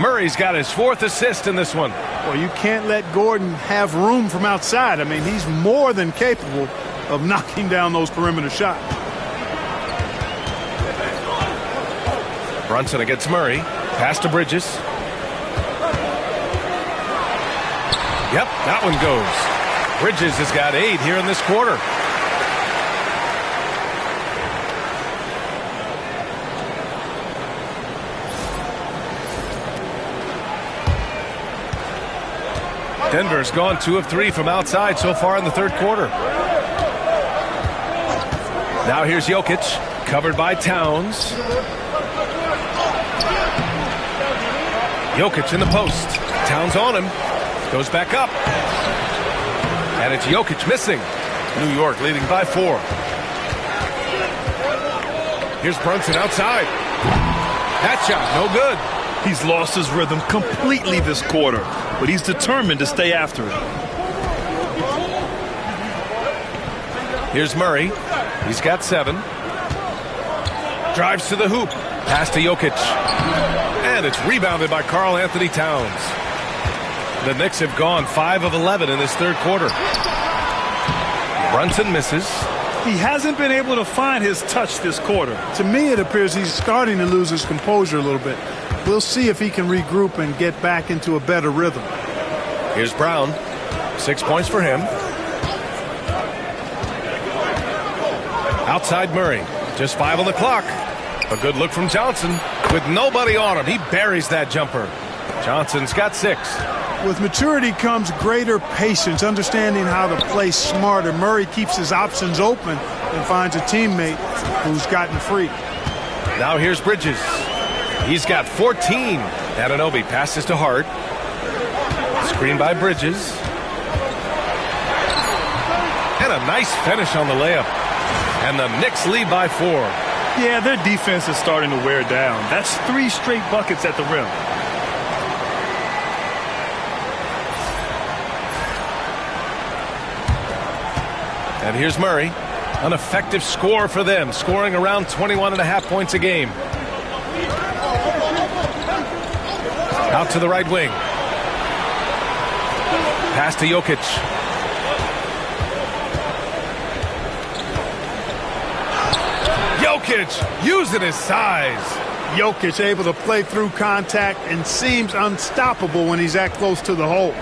Murray's got his 4th assist in this one. Well, you can't let Gordon have room from outside. I mean, he's more than capable of knocking down those perimeter shots. Brunson against Murray. Pass to Bridges. Yep, that one goes. Bridges has got 8 here in this quarter. Denver's gone 2 of 3 from outside so far in the third quarter. Now here's Jokic, covered by Towns. Jokic in the post. Towns on him. Goes back up. And it's Jokic missing. New York leading by 4. Here's Brunson outside. That shot, no good. He's lost his rhythm completely this quarter, but he's determined to stay after it. Here's Murray. He's got 7. Drives to the hoop. Pass to Jokic. And it's rebounded by Karl Anthony Towns. The Knicks have gone 5 of 11 in this third quarter. Brunson misses. He hasn't been able to find his touch this quarter. To me, it appears he's starting to lose his composure a little bit. We'll see if he can regroup and get back into a better rhythm. Here's Brown. 6 points for him. Outside Murray. Just 5 on the clock. A good look from Johnson. With nobody on him, he buries that jumper. Johnson's got 6. With maturity comes greater patience, understanding how to play smarter. Murray keeps his options open and finds a teammate who's gotten free. Now here's Bridges. He's got 14. Anunoby passes to Hart. Screen by Bridges. And a nice finish on the layup. And the Knicks lead by 4. Yeah, their defense is starting to wear down. That's 3 straight buckets at the rim. And here's Murray. An effective score for them, scoring around 21.5 points a game. Out to the right wing. Pass to Jokic. Jokic using his size. Jokic able to play through contact and seems unstoppable when he's that close to the hole.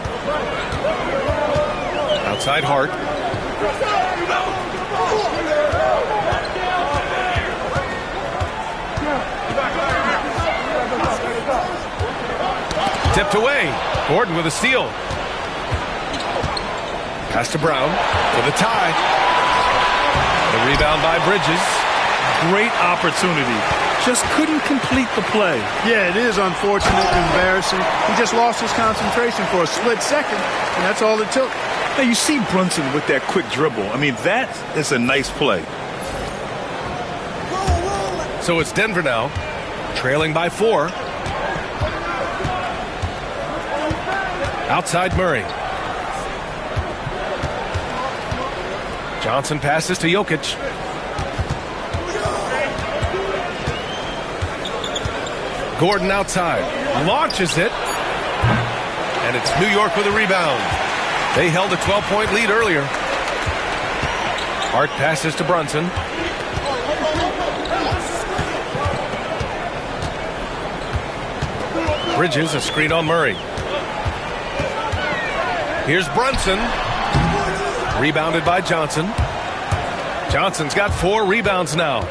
Outside Hart. Tipped away. Gordon with a steal. Pass to Brown for the tie. The rebound by Bridges. Great opportunity. Just couldn't complete the play. Yeah, it is unfortunate and embarrassing. He just lost his concentration for a split second, and that's all it took. Now, you see Brunson with that quick dribble. I mean, that is a nice play. So it's Denver now, trailing by 4. Outside Murray. Johnson passes to Jokic. Gordon outside. Launches it. And it's New York with a rebound. They held a 12-point lead earlier. Hart passes to Brunson. Bridges, a screen on Murray. Here's Brunson. Rebounded by Johnson. Johnson's got 4 rebounds now.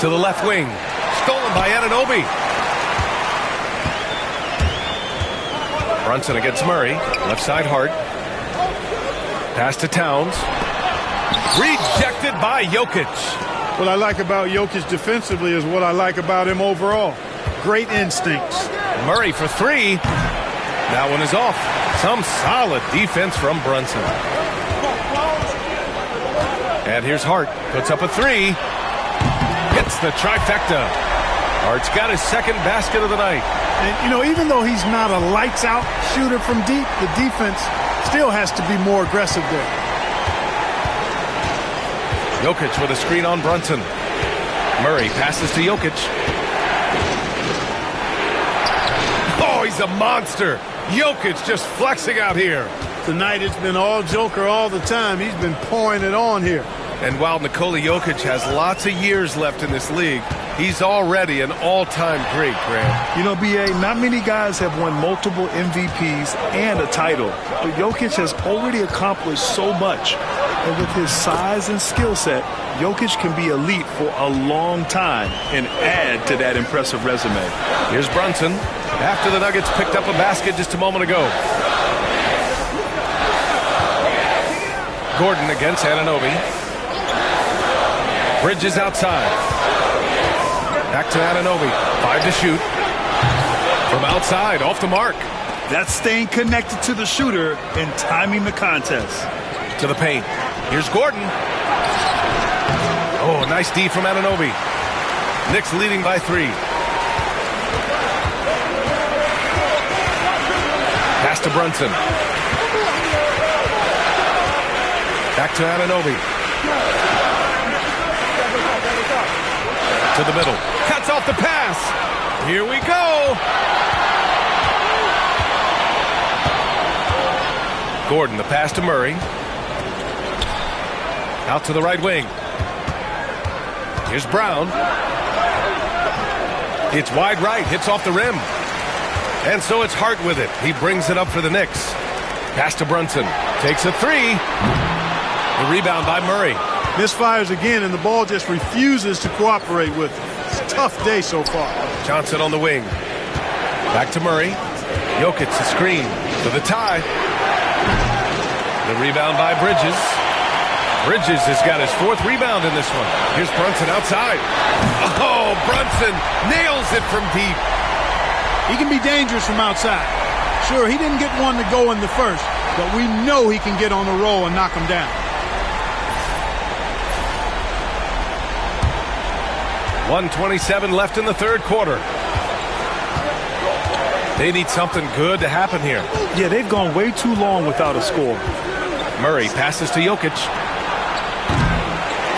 To the left wing. Stolen by Anunoby. Brunson against Murray. Left side Hart. Pass to Towns. Rejected by Jokic. What I like about Jokic defensively is what I like about him overall. Great instincts. Murray for 3. That one is off. Some solid defense from Brunson. And here's Hart. Puts up a 3. Hits the trifecta. Hart's got his second basket of the night. And, you know, even though he's not a lights-out shooter from deep, the defense still has to be more aggressive there. Jokic with a screen on Brunson. Murray passes to Jokic. Oh, he's a monster. Jokic just flexing out here. Tonight it's been all Joker all the time. He's been pouring it on here. And while Nikola Jokic has lots of years left in this league, he's already an all-time great, Graham. You know, B.A., not many guys have won multiple MVPs and a title, but Jokic has already accomplished so much. And with his size and skill set, Jokic can be elite for a long time and add to that impressive resume. Here's Brunson after the Nuggets picked up a basket just a moment ago. Gordon against Anunoby. Bridges outside. Back to Anunoby. 5 to shoot. From outside, off the mark. That's staying connected to the shooter and timing the contest. To the paint. Here's Gordon. Oh, nice D from Anunoby. Knicks leading by 3. Pass to Brunson. Back to Anunoby. To the middle. Cuts off the pass. Here we go. Gordon, the pass to Murray. Out to the right wing. Here's Brown. It's wide right. Hits off the rim. And so it's Hart with it. He brings it up for the Knicks. Pass to Brunson. Takes a three. The rebound by Murray. Misfires again, and the ball just refuses to cooperate with him. It's a tough day so far. Johnson on the wing. Back to Murray. Jokic, the screen for the tie. The rebound by Bridges. Bridges has got his 4th rebound in this one. Here's Brunson outside. Oh, Brunson nails it from deep. He can be dangerous from outside. Sure, he didn't get one to go in the first, but we know he can get on a roll and knock him down. .127 left in the third quarter. They need something good to happen here. Yeah, they've gone way too long without a score. Murray passes to Jokic.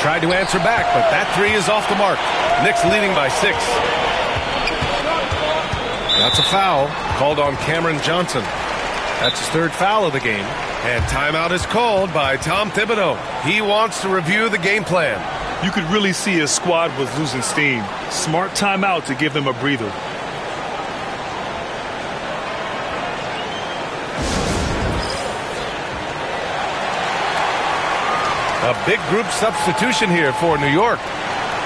Tried to answer back, but that three is off the mark. Knicks leading by 6. That's a foul called on Cameron Johnson. That's his 3rd foul of the game. And timeout is called by Tom Thibodeau. He wants to review the game plan. You could really see his squad was losing steam. Smart timeout to give them a breather. A big group substitution here for New York.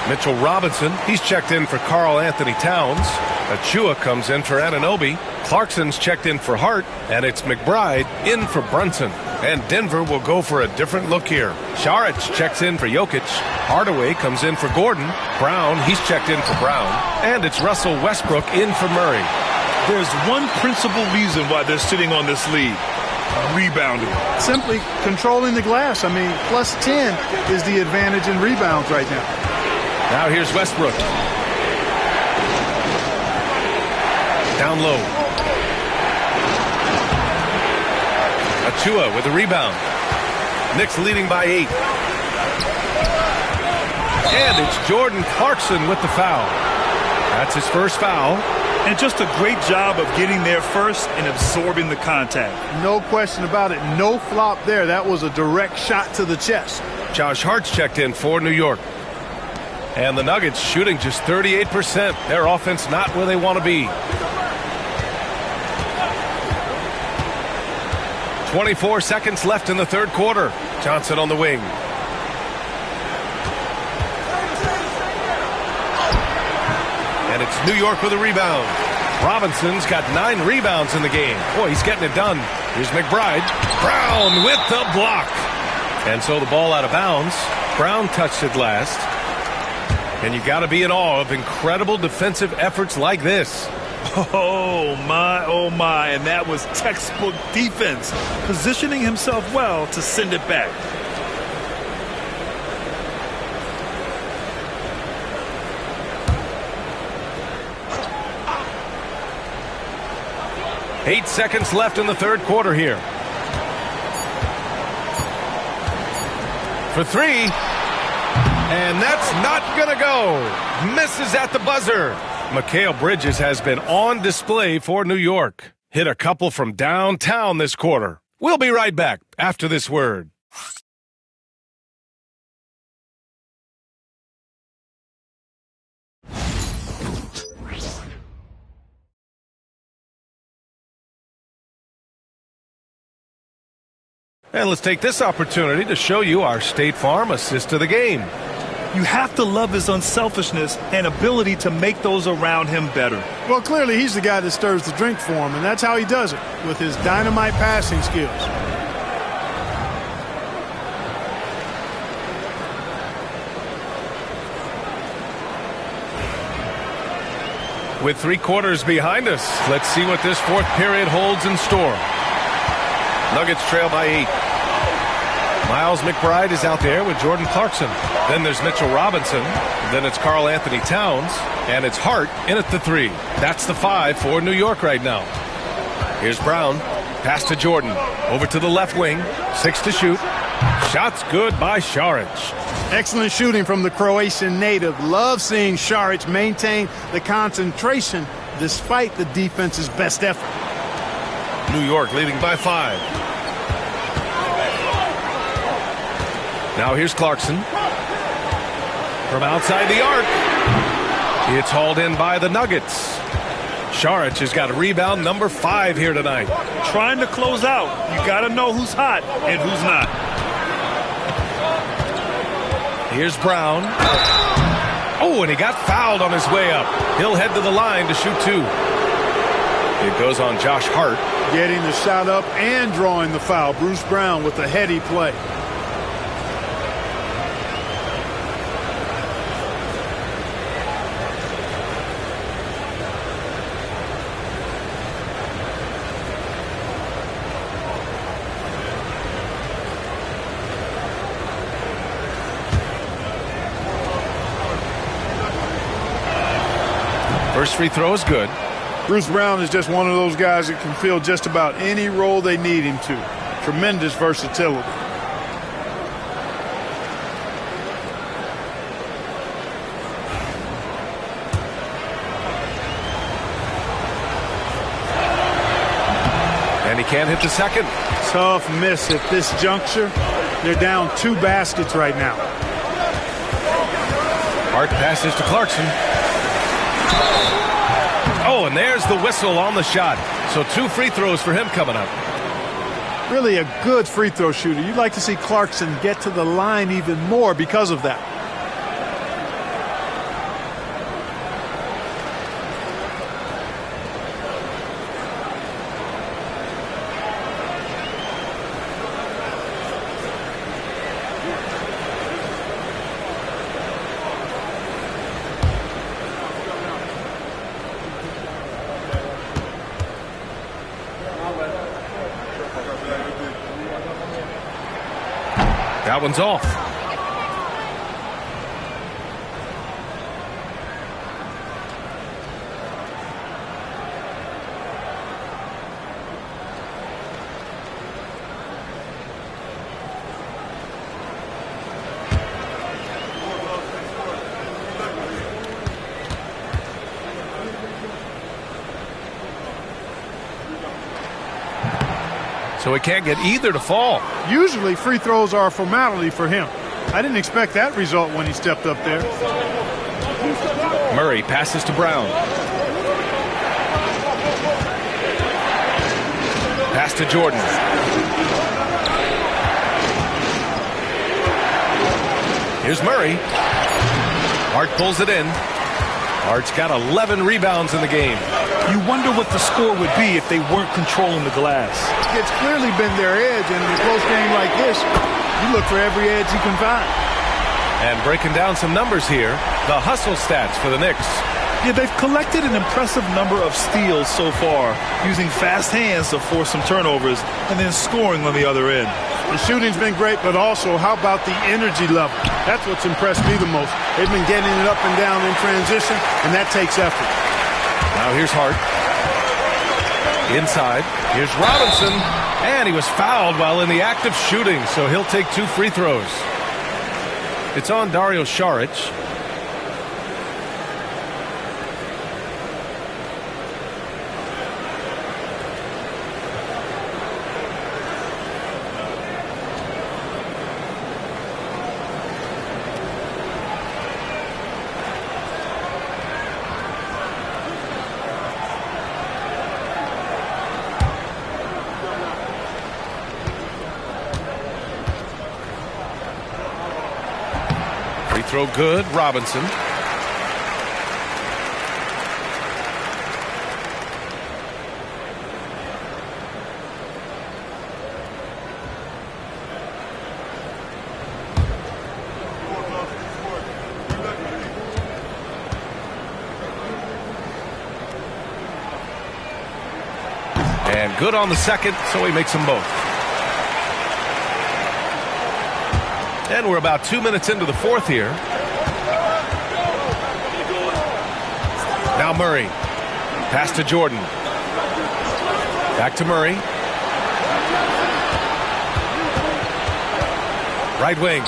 Mitchell Robinson, he's checked in for Karl Anthony Towns. Achua comes in for Anunoby. Clarkson's checked in for Hart. And it's McBride in for Brunson. And Denver will go for a different look here. Šarić checks in for Jokic. Hardaway comes in for Gordon. Brown, he's checked in for Brown. And it's Russell Westbrook in for Murray. There's one principal reason why they're sitting on this lead. Rebounding. Simply controlling the glass. I mean, plus 10 is the advantage in rebounds right now. Now here's Westbrook. Down low. Achua with the rebound. Knicks leading by 8. And it's Jordan Clarkson with the foul. That's his first foul. And just a great job of getting there first and absorbing the contact. No question about it. No flop there. That was a direct shot to the chest. Josh Hart's checked in for New York. And the Nuggets shooting just 38%. Their offense not where they want to be. 24 seconds left in the third quarter. Johnson on the wing. And it's New York with a rebound. Robinson's got 9 rebounds in the game. Boy, he's getting it done. Here's McBride. Brown with the block. And so the ball out of bounds. Brown touched it last. And you got to be in awe of incredible defensive efforts like this. Oh my, and that was textbook defense, positioning himself well to send it back. Eight seconds left in the third quarter here. For 3. And that's not going to go. Misses at the buzzer. Mikal Bridges has been on display for New York. Hit a couple from downtown this quarter. We'll be right back after this word. And let's take this opportunity to show you our State Farm assist to the game. You have to love his unselfishness and ability to make those around him better. Well, clearly he's the guy that stirs the drink for him, and that's how he does it, with his dynamite passing skills. With 3 quarters behind us, let's see what this fourth period holds in store. Nuggets trail by 8. Miles McBride is out there with Jordan Clarkson. Then there's Mitchell Robinson. Then it's Karl Anthony Towns. And it's Hart in at the 3. That's the 5 for New York right now. Here's Brown. Pass to Jordan. Over to the left wing. 6 to shoot. Shots good by Šarić. Excellent shooting from the Croatian native. Love seeing Šarić maintain the concentration despite the defense's best effort. New York leading by 5. Now here's Clarkson. From outside the arc. It's hauled in by the Nuggets. Šarić has got a rebound number 5 here tonight. Trying to close out. You got to know who's hot and who's not. Here's Brown. Oh, and he got fouled on his way up. He'll head to the line to shoot 2. It goes on Josh Hart. Getting the shot up and drawing the foul. Bruce Brown with a heady play. First free throw is good. Bruce Brown is just one of those guys that can fill just about any role they need him to. Tremendous versatility. And he can't hit the second. Tough miss at this juncture. They're down 2 baskets right now. Hart passes to Clarkson. Oh, and there's the whistle on the shot. So 2 free throws for him coming up. Really a good free throw shooter. You'd like to see Clarkson get to the line even more because of that. That one's off. So he can't get either to fall. Usually free throws are a formality for him. I didn't expect that result when he stepped up there. Murray passes to Brown. Pass to Jordan. Here's Murray. Hart pulls it in. Hart's got 11 rebounds in the game. You wonder what the score would be if they weren't controlling the glass. It's clearly been their edge, and in a close game like this, you look for every edge you can find. And breaking down some numbers here, the hustle stats for the Knicks. Yeah, they've collected an impressive number of steals so far, using fast hands to force some turnovers and then scoring on the other end. The shooting's been great, but also how about the energy level? That's what's impressed me the most. They've been getting it up and down in transition, and that takes effort. Now here's Hart. Inside. Here's Robinson. And he was fouled while in the act of shooting, so he'll take 2 free throws. It's on Dario Šarić. Throw good, Robinson. And good on the second, so he makes them both. And we're about 2 minutes into the fourth here. Now Murray. Pass to Jordan. Back to Murray. Right wing.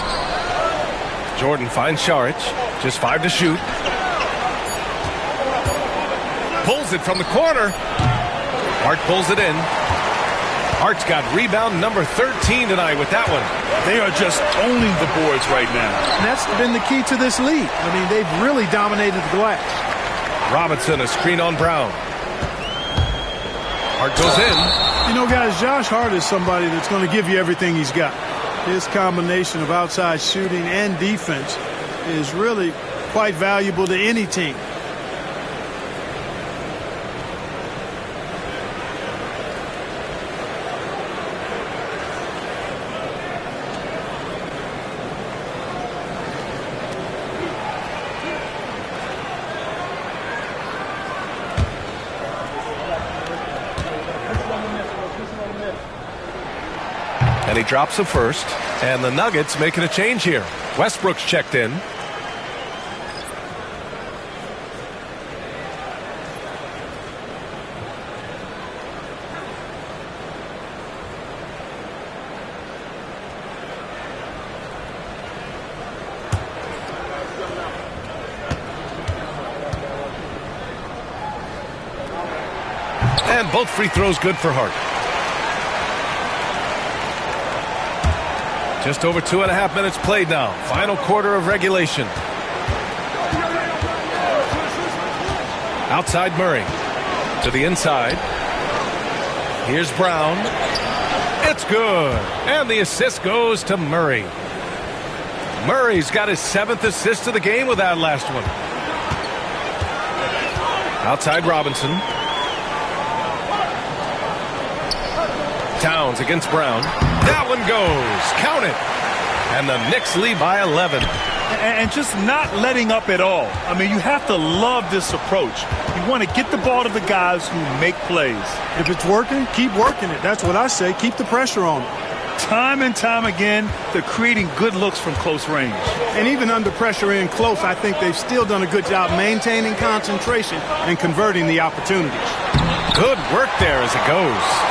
Jordan finds Šarić. Just 5 to shoot. Pulls it from the corner. Hart pulls it in. Hart's got rebound number 13 tonight with that one. They are just owning the boards right now. And that's been the key to this league. I mean, they've really dominated the glass. Robinson, a screen on Brown. Hart goes in. You know, guys, Josh Hart is somebody that's going to give you everything he's got. His combination of outside shooting and defense is really quite valuable to any team. And he drops the first. And the Nuggets making a change here. Westbrook's checked in. And both free throws good for Hart. Just over 2.5 minutes played now. Final quarter of regulation. Outside Murray. To the inside. Here's Brown. It's good. And the assist goes to Murray. Murray's got his 7th assist of the game with that last one. Outside Robinson. Towns against Brown. That one goes. Count it. And the Knicks lead by 11. And just not letting up at all. I mean, you have to love this approach. You want to get the ball to the guys who make plays. If it's working, keep working it. That's what I say. Keep the pressure on them. Time and time again, they're creating good looks from close range. And even under pressure in close, I think they've still done a good job maintaining concentration and converting the opportunities. Good work there as it goes.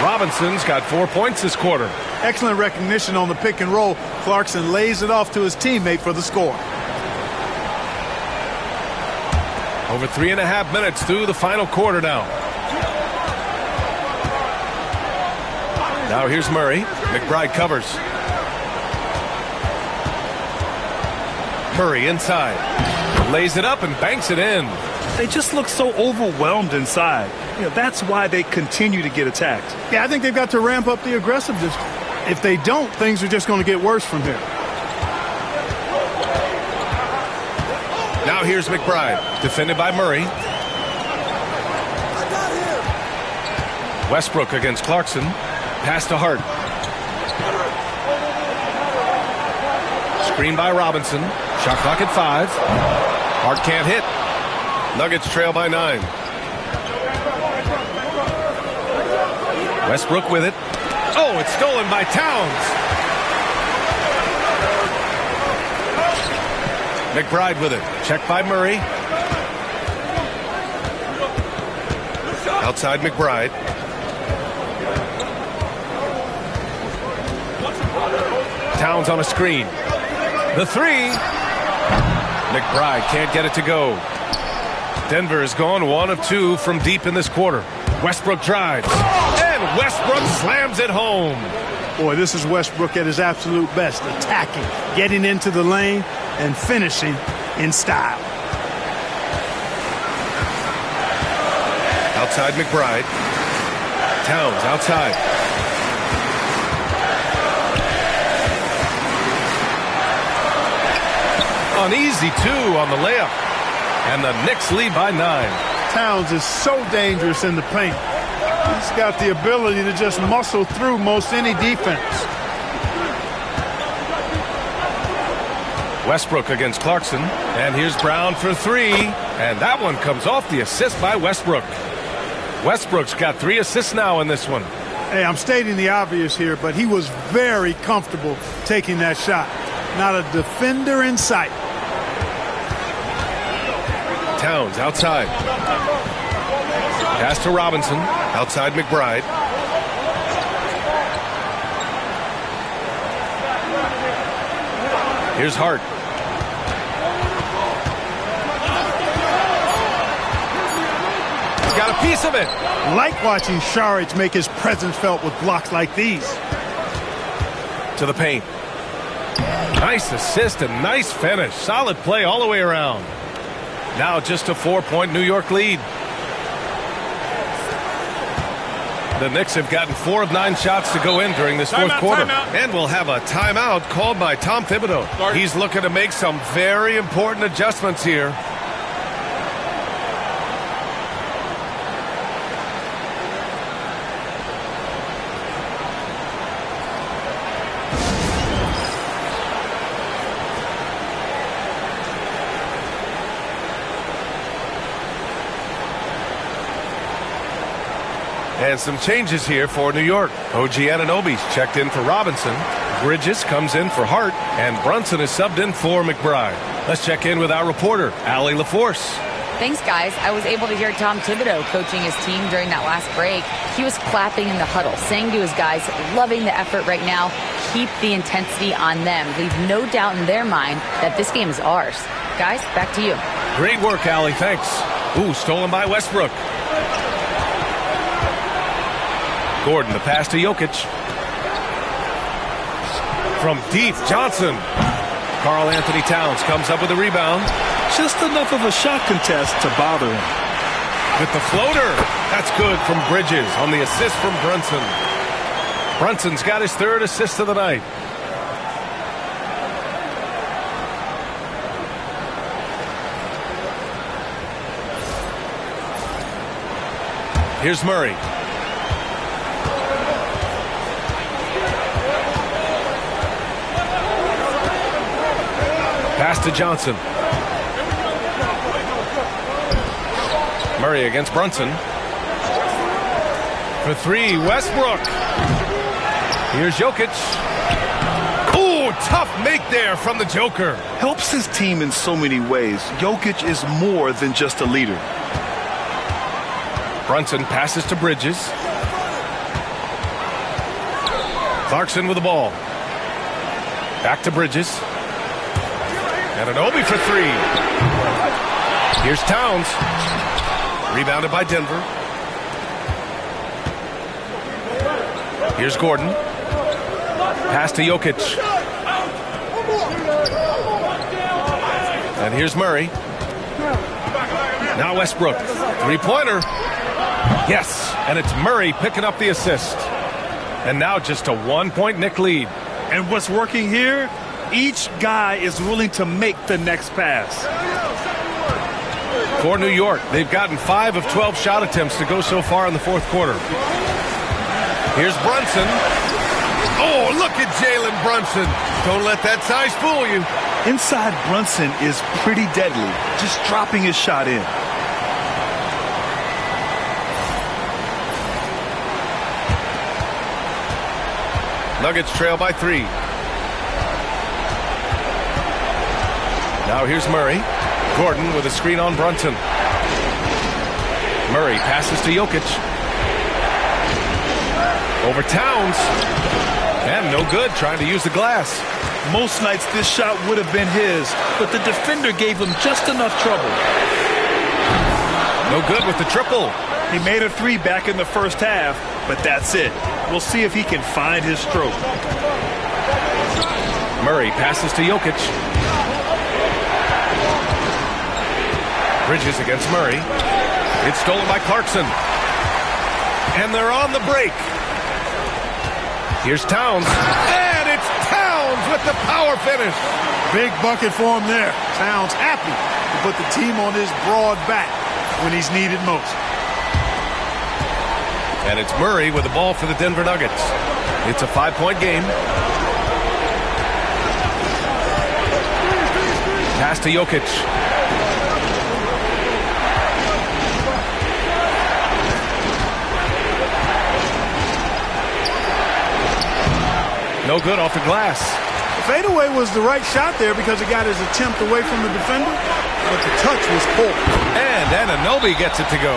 Robinson's got 4 points this quarter. Excellent recognition on the pick and roll. Clarkson lays it off to his teammate for the score. Over 3.5 minutes through the final quarter now. Now here's Murray. McBride covers. Murray inside. Lays it up and banks it in. They just look so overwhelmed inside. You know, that's why they continue to get attacked. Yeah, I think they've got to ramp up the aggressiveness. If they don't, things are just going to get worse from here. Now here's McBride, defended by Murray. Westbrook against Clarkson. Pass to Hart. Screen by Robinson. Shot clock at 5. Hart can't hit. Nuggets trail by 9. Westbrook with it. Oh, it's stolen by Towns. McBride with it. Checked by Murray. Outside McBride. Towns on a screen. The 3. McBride can't get it to go. Denver has gone 1 of 2 from deep in this quarter. Westbrook drives. And Westbrook slams it home. Boy, this is Westbrook at his absolute best. Attacking, getting into the lane, and finishing in style. Outside McBride. Towns outside. An easy 2 on the layup. And the Knicks lead by 9. Towns is so dangerous in the paint. He's got the ability to just muscle through most any defense. Westbrook against Clarkson. And here's Brown for 3. And that one comes off the assist by Westbrook. Westbrook's got 3 assists now in this one. Hey, I'm stating the obvious here, but he was very comfortable taking that shot. Not a defender in sight. Towns outside. Pass to Robinson. Outside McBride. Here's Hart. He's got a piece of it. Like watching Saric make his presence felt with blocks like these. To the paint. Nice assist and nice finish. Solid play all the way around. Now just a 4-point New York lead. The Knicks have gotten 4 of 9 shots to go in during this fourth quarter. And we'll have a timeout called by Tom Thibodeau. He's looking to make some very important adjustments here. And some changes here for New York. OG Anunoby's checked in for Robinson. Bridges comes in for Hart. And Brunson is subbed in for McBride. Let's check in with our reporter, Allie LaForce. Thanks, guys. I was able to hear Tom Thibodeau coaching his team during that last break. He was clapping in the huddle, saying to his guys, loving the effort right now. Keep the intensity on them. Leave no doubt in their mind that this game is ours. Guys, back to you. Great work, Allie. Thanks. Ooh, stolen by Westbrook. Gordon, the pass to Jokic. From deep, Johnson. Karl Anthony Towns comes up with a rebound. Just enough of a shot contest to bother him. With the floater. That's good from Bridges on the assist from Brunson. Brunson's got his 3rd assist of the night. Here's Murray. Pass to Johnson. Murray against Brunson. For 3, Westbrook. Here's Jokic. Ooh, tough make there from the Joker. Helps his team in so many ways. Jokic is more than just a leader. Brunson passes to Bridges. Clarkson with the ball. Back to Bridges. Anunoby for 3. Here's Towns. Rebounded by Denver. Here's Gordon. Pass to Jokic. And here's Murray. Now Westbrook. 3-pointer. Yes, and it's Murray picking up the assist. And now just a 1-point Knick lead. And what's working here? Each guy is willing to make the next pass. For New York, they've gotten 5 of 12 shot attempts to go so far in the fourth quarter. Here's Brunson. Oh, look at Jalen Brunson. Don't let that size fool you. Inside Brunson is pretty deadly, just dropping his shot in. Nuggets trail by 3. Now here's Murray. Gordon with a screen on Brunson. Murray passes to Jokic. Over Towns. And no good, trying to use the glass. Most nights this shot would have been his, but the defender gave him just enough trouble. No good with the triple. He made a 3 back in the first half, but that's it. We'll see if he can find his stroke. Murray passes to Jokic. Bridges against Murray. It's stolen by Clarkson. And they're on the break. Here's Towns. And it's Towns with the power finish. Big bucket for him there. Towns happy to put the team on his broad back when he's needed most. And it's Murray with the ball for the Denver Nuggets. It's a 5-point game. Pass to Jokic. No good off the glass. The fadeaway was the right shot there because it got his attempt away from the defender, but the touch was poor. And Anunoby gets it to go.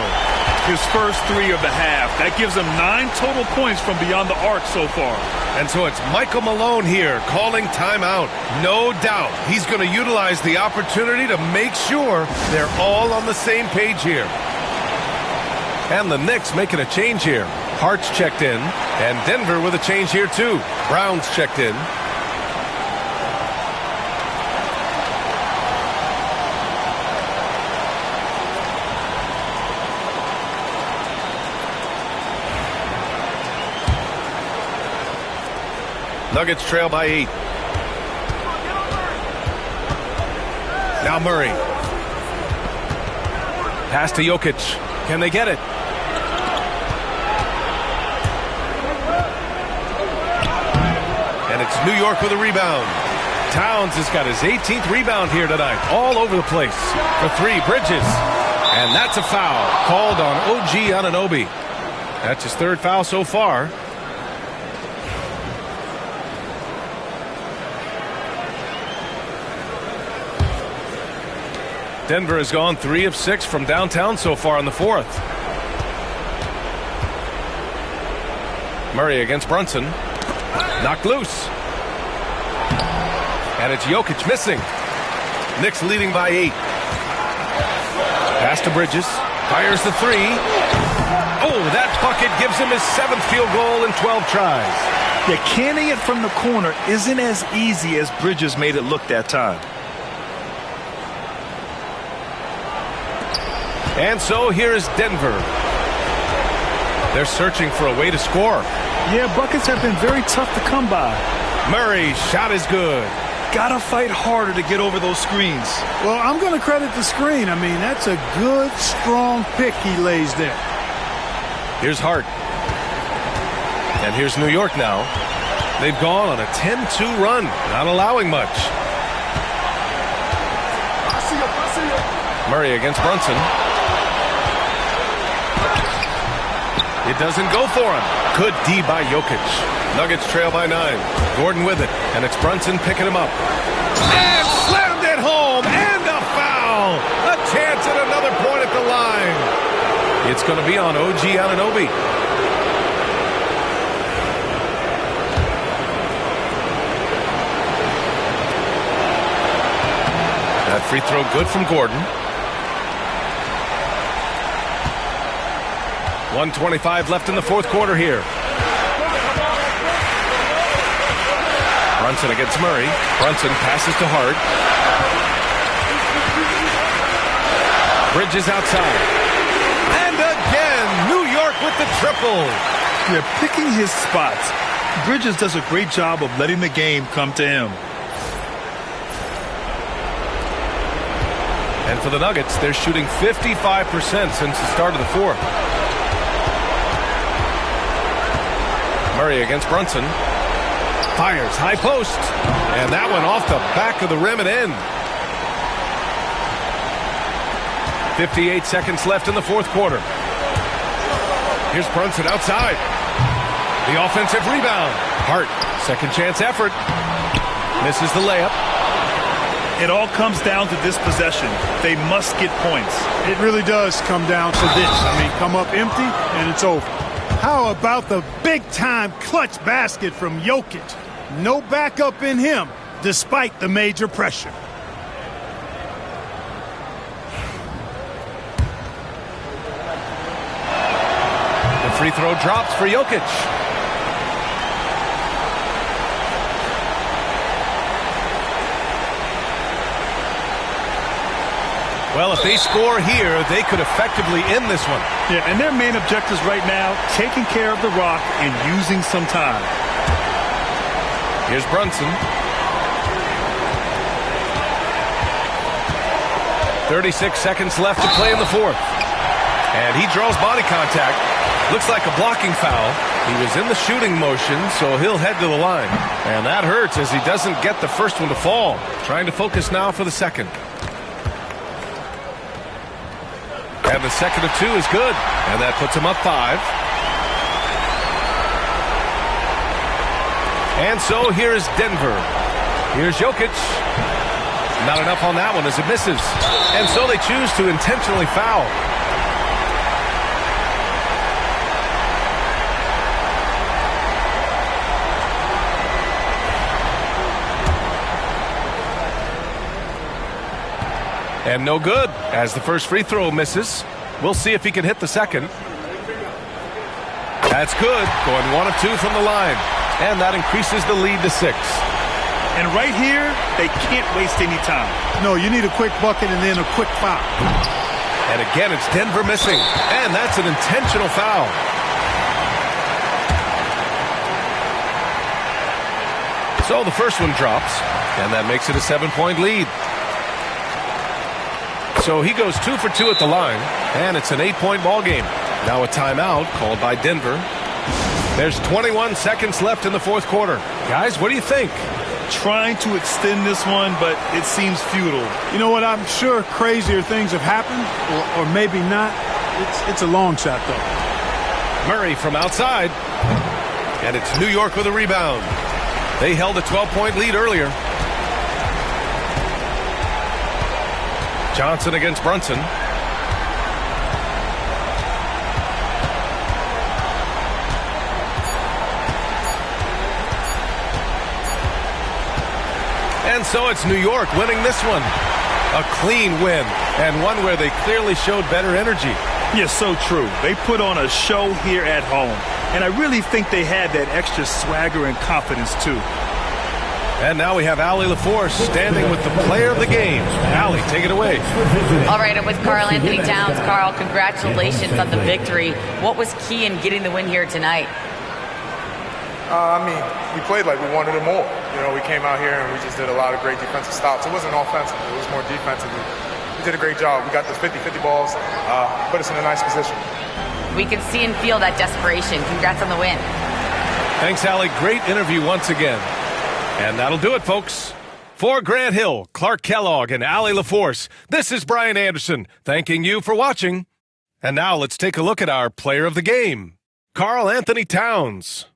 his first 3 of the half. That gives him 9 total points from beyond the arc so far. And so it's Michael Malone here calling timeout. No doubt he's going to utilize the opportunity to make sure they're all on the same page here. And the Knicks making a change here. Hart's checked in, and Denver with a change here too. Brown's checked in. Nuggets trail by 8. Now Murray. Pass to Jokic. Can they get it? And it's New York with a rebound. Towns has got his 18th rebound here tonight. All over the place. For 3, Bridges. And that's a foul called on OG Anunoby. That's his 3rd foul so far. Denver has gone 3 of 6 from downtown so far in the 4th. Murray against Brunson. Knocked loose. And it's Jokic missing. Knicks leading by 8. Pass to Bridges. Fires the 3. Oh, that bucket gives him his 7th field goal in 12 tries. Yeah, canning it from the corner isn't as easy as Bridges made it look that time. And so here is Denver. They're searching for a way to score. Yeah, buckets have been very tough to come by. Murray's shot is good. Gotta fight harder to get over those screens. Well, I'm going to credit the screen. I mean, that's a good, strong pick he lays there. Here's Hart. And here's New York now. They've gone on a 10-2 run, not allowing much. Murray against Brunson. It doesn't go for him. Good D by Jokic. Nuggets trail by 9. Gordon with it, and it's Brunson picking him up. And slammed it home, and a foul. A chance at another point at the line. It's going to be on OG Anunoby. That free throw good from Gordon. 1:25 left in the 4th quarter here. Brunson against Murray. Brunson passes to Hart. Bridges outside. And again, New York with the triple. Yeah, picking his spots. Bridges does a great job of letting the game come to him. And for the Nuggets, they're shooting 55% since the start of the 4th. Murray against Brunson. Fires, high post. And that one off the back of the rim and in. 58 seconds left in the 4th quarter. Here's Brunson outside. The offensive rebound. Hart, second chance effort. Misses the layup. It all comes down to this possession. They must get points. It really does come down to this. I mean, come up empty, and it's over. How about the big-time clutch basket from Jokic? No backup in him, despite the major pressure. The free throw drops for Jokic. Well, if they score here, they could effectively end this one. Yeah, and their main objectives right now, taking care of the rock and using some time. Here's Brunson. 36 seconds left to play in the 4th. And he draws body contact. Looks like a blocking foul. He was in the shooting motion, so he'll head to the line. And that hurts as he doesn't get the first one to fall. Trying to focus now for the second. And the second of 2 is good. And that puts him up 5. And so here's Denver. Here's Jokic. Not enough on that one as it misses. And so they choose to intentionally foul. And no good, as the first free throw misses. We'll see if he can hit the second. That's good, going 1 of 2 from the line. And that increases the lead to 6. And right here, they can't waste any time. No, you need a quick bucket and then a quick foul. And again, it's Denver missing. And that's an intentional foul. So the first one drops, and that makes it a 7-point lead. So he goes 2 for 2 at the line, and it's an 8-point ball game. Now a timeout called by Denver. There's 21 seconds left in the fourth quarter. Guys, what do you think? Trying to extend this one, but it seems futile. You know what? I'm sure crazier things have happened, or maybe not. It's a long shot, though. Murray from outside. And it's New York with a rebound. They held a 12-point lead earlier. Johnson against Brunson. And so it's New York winning this one. A clean win, and one where they clearly showed better energy. Yes, so true. They put on a show here at home, and I really think they had that extra swagger and confidence, too. And now we have Allie LaForce standing with the player of the game. Allie, take it away. All right, I'm with Karl Anthony Towns. Karl, congratulations on the victory. What was key in getting the win here tonight? We played like we wanted it more. You know, we came out here and we just did a lot of great defensive stops. It wasn't offensive. It was more defensive. We did a great job. We got those 50-50 balls, put us in a nice position. We can see and feel that desperation. Congrats on the win. Thanks, Allie. Great interview once again. And that'll do it, folks. For Grant Hill, Clark Kellogg, and Allie LaForce, this is Brian Anderson, thanking you for watching. And now let's take a look at our player of the game, Karl Anthony Towns.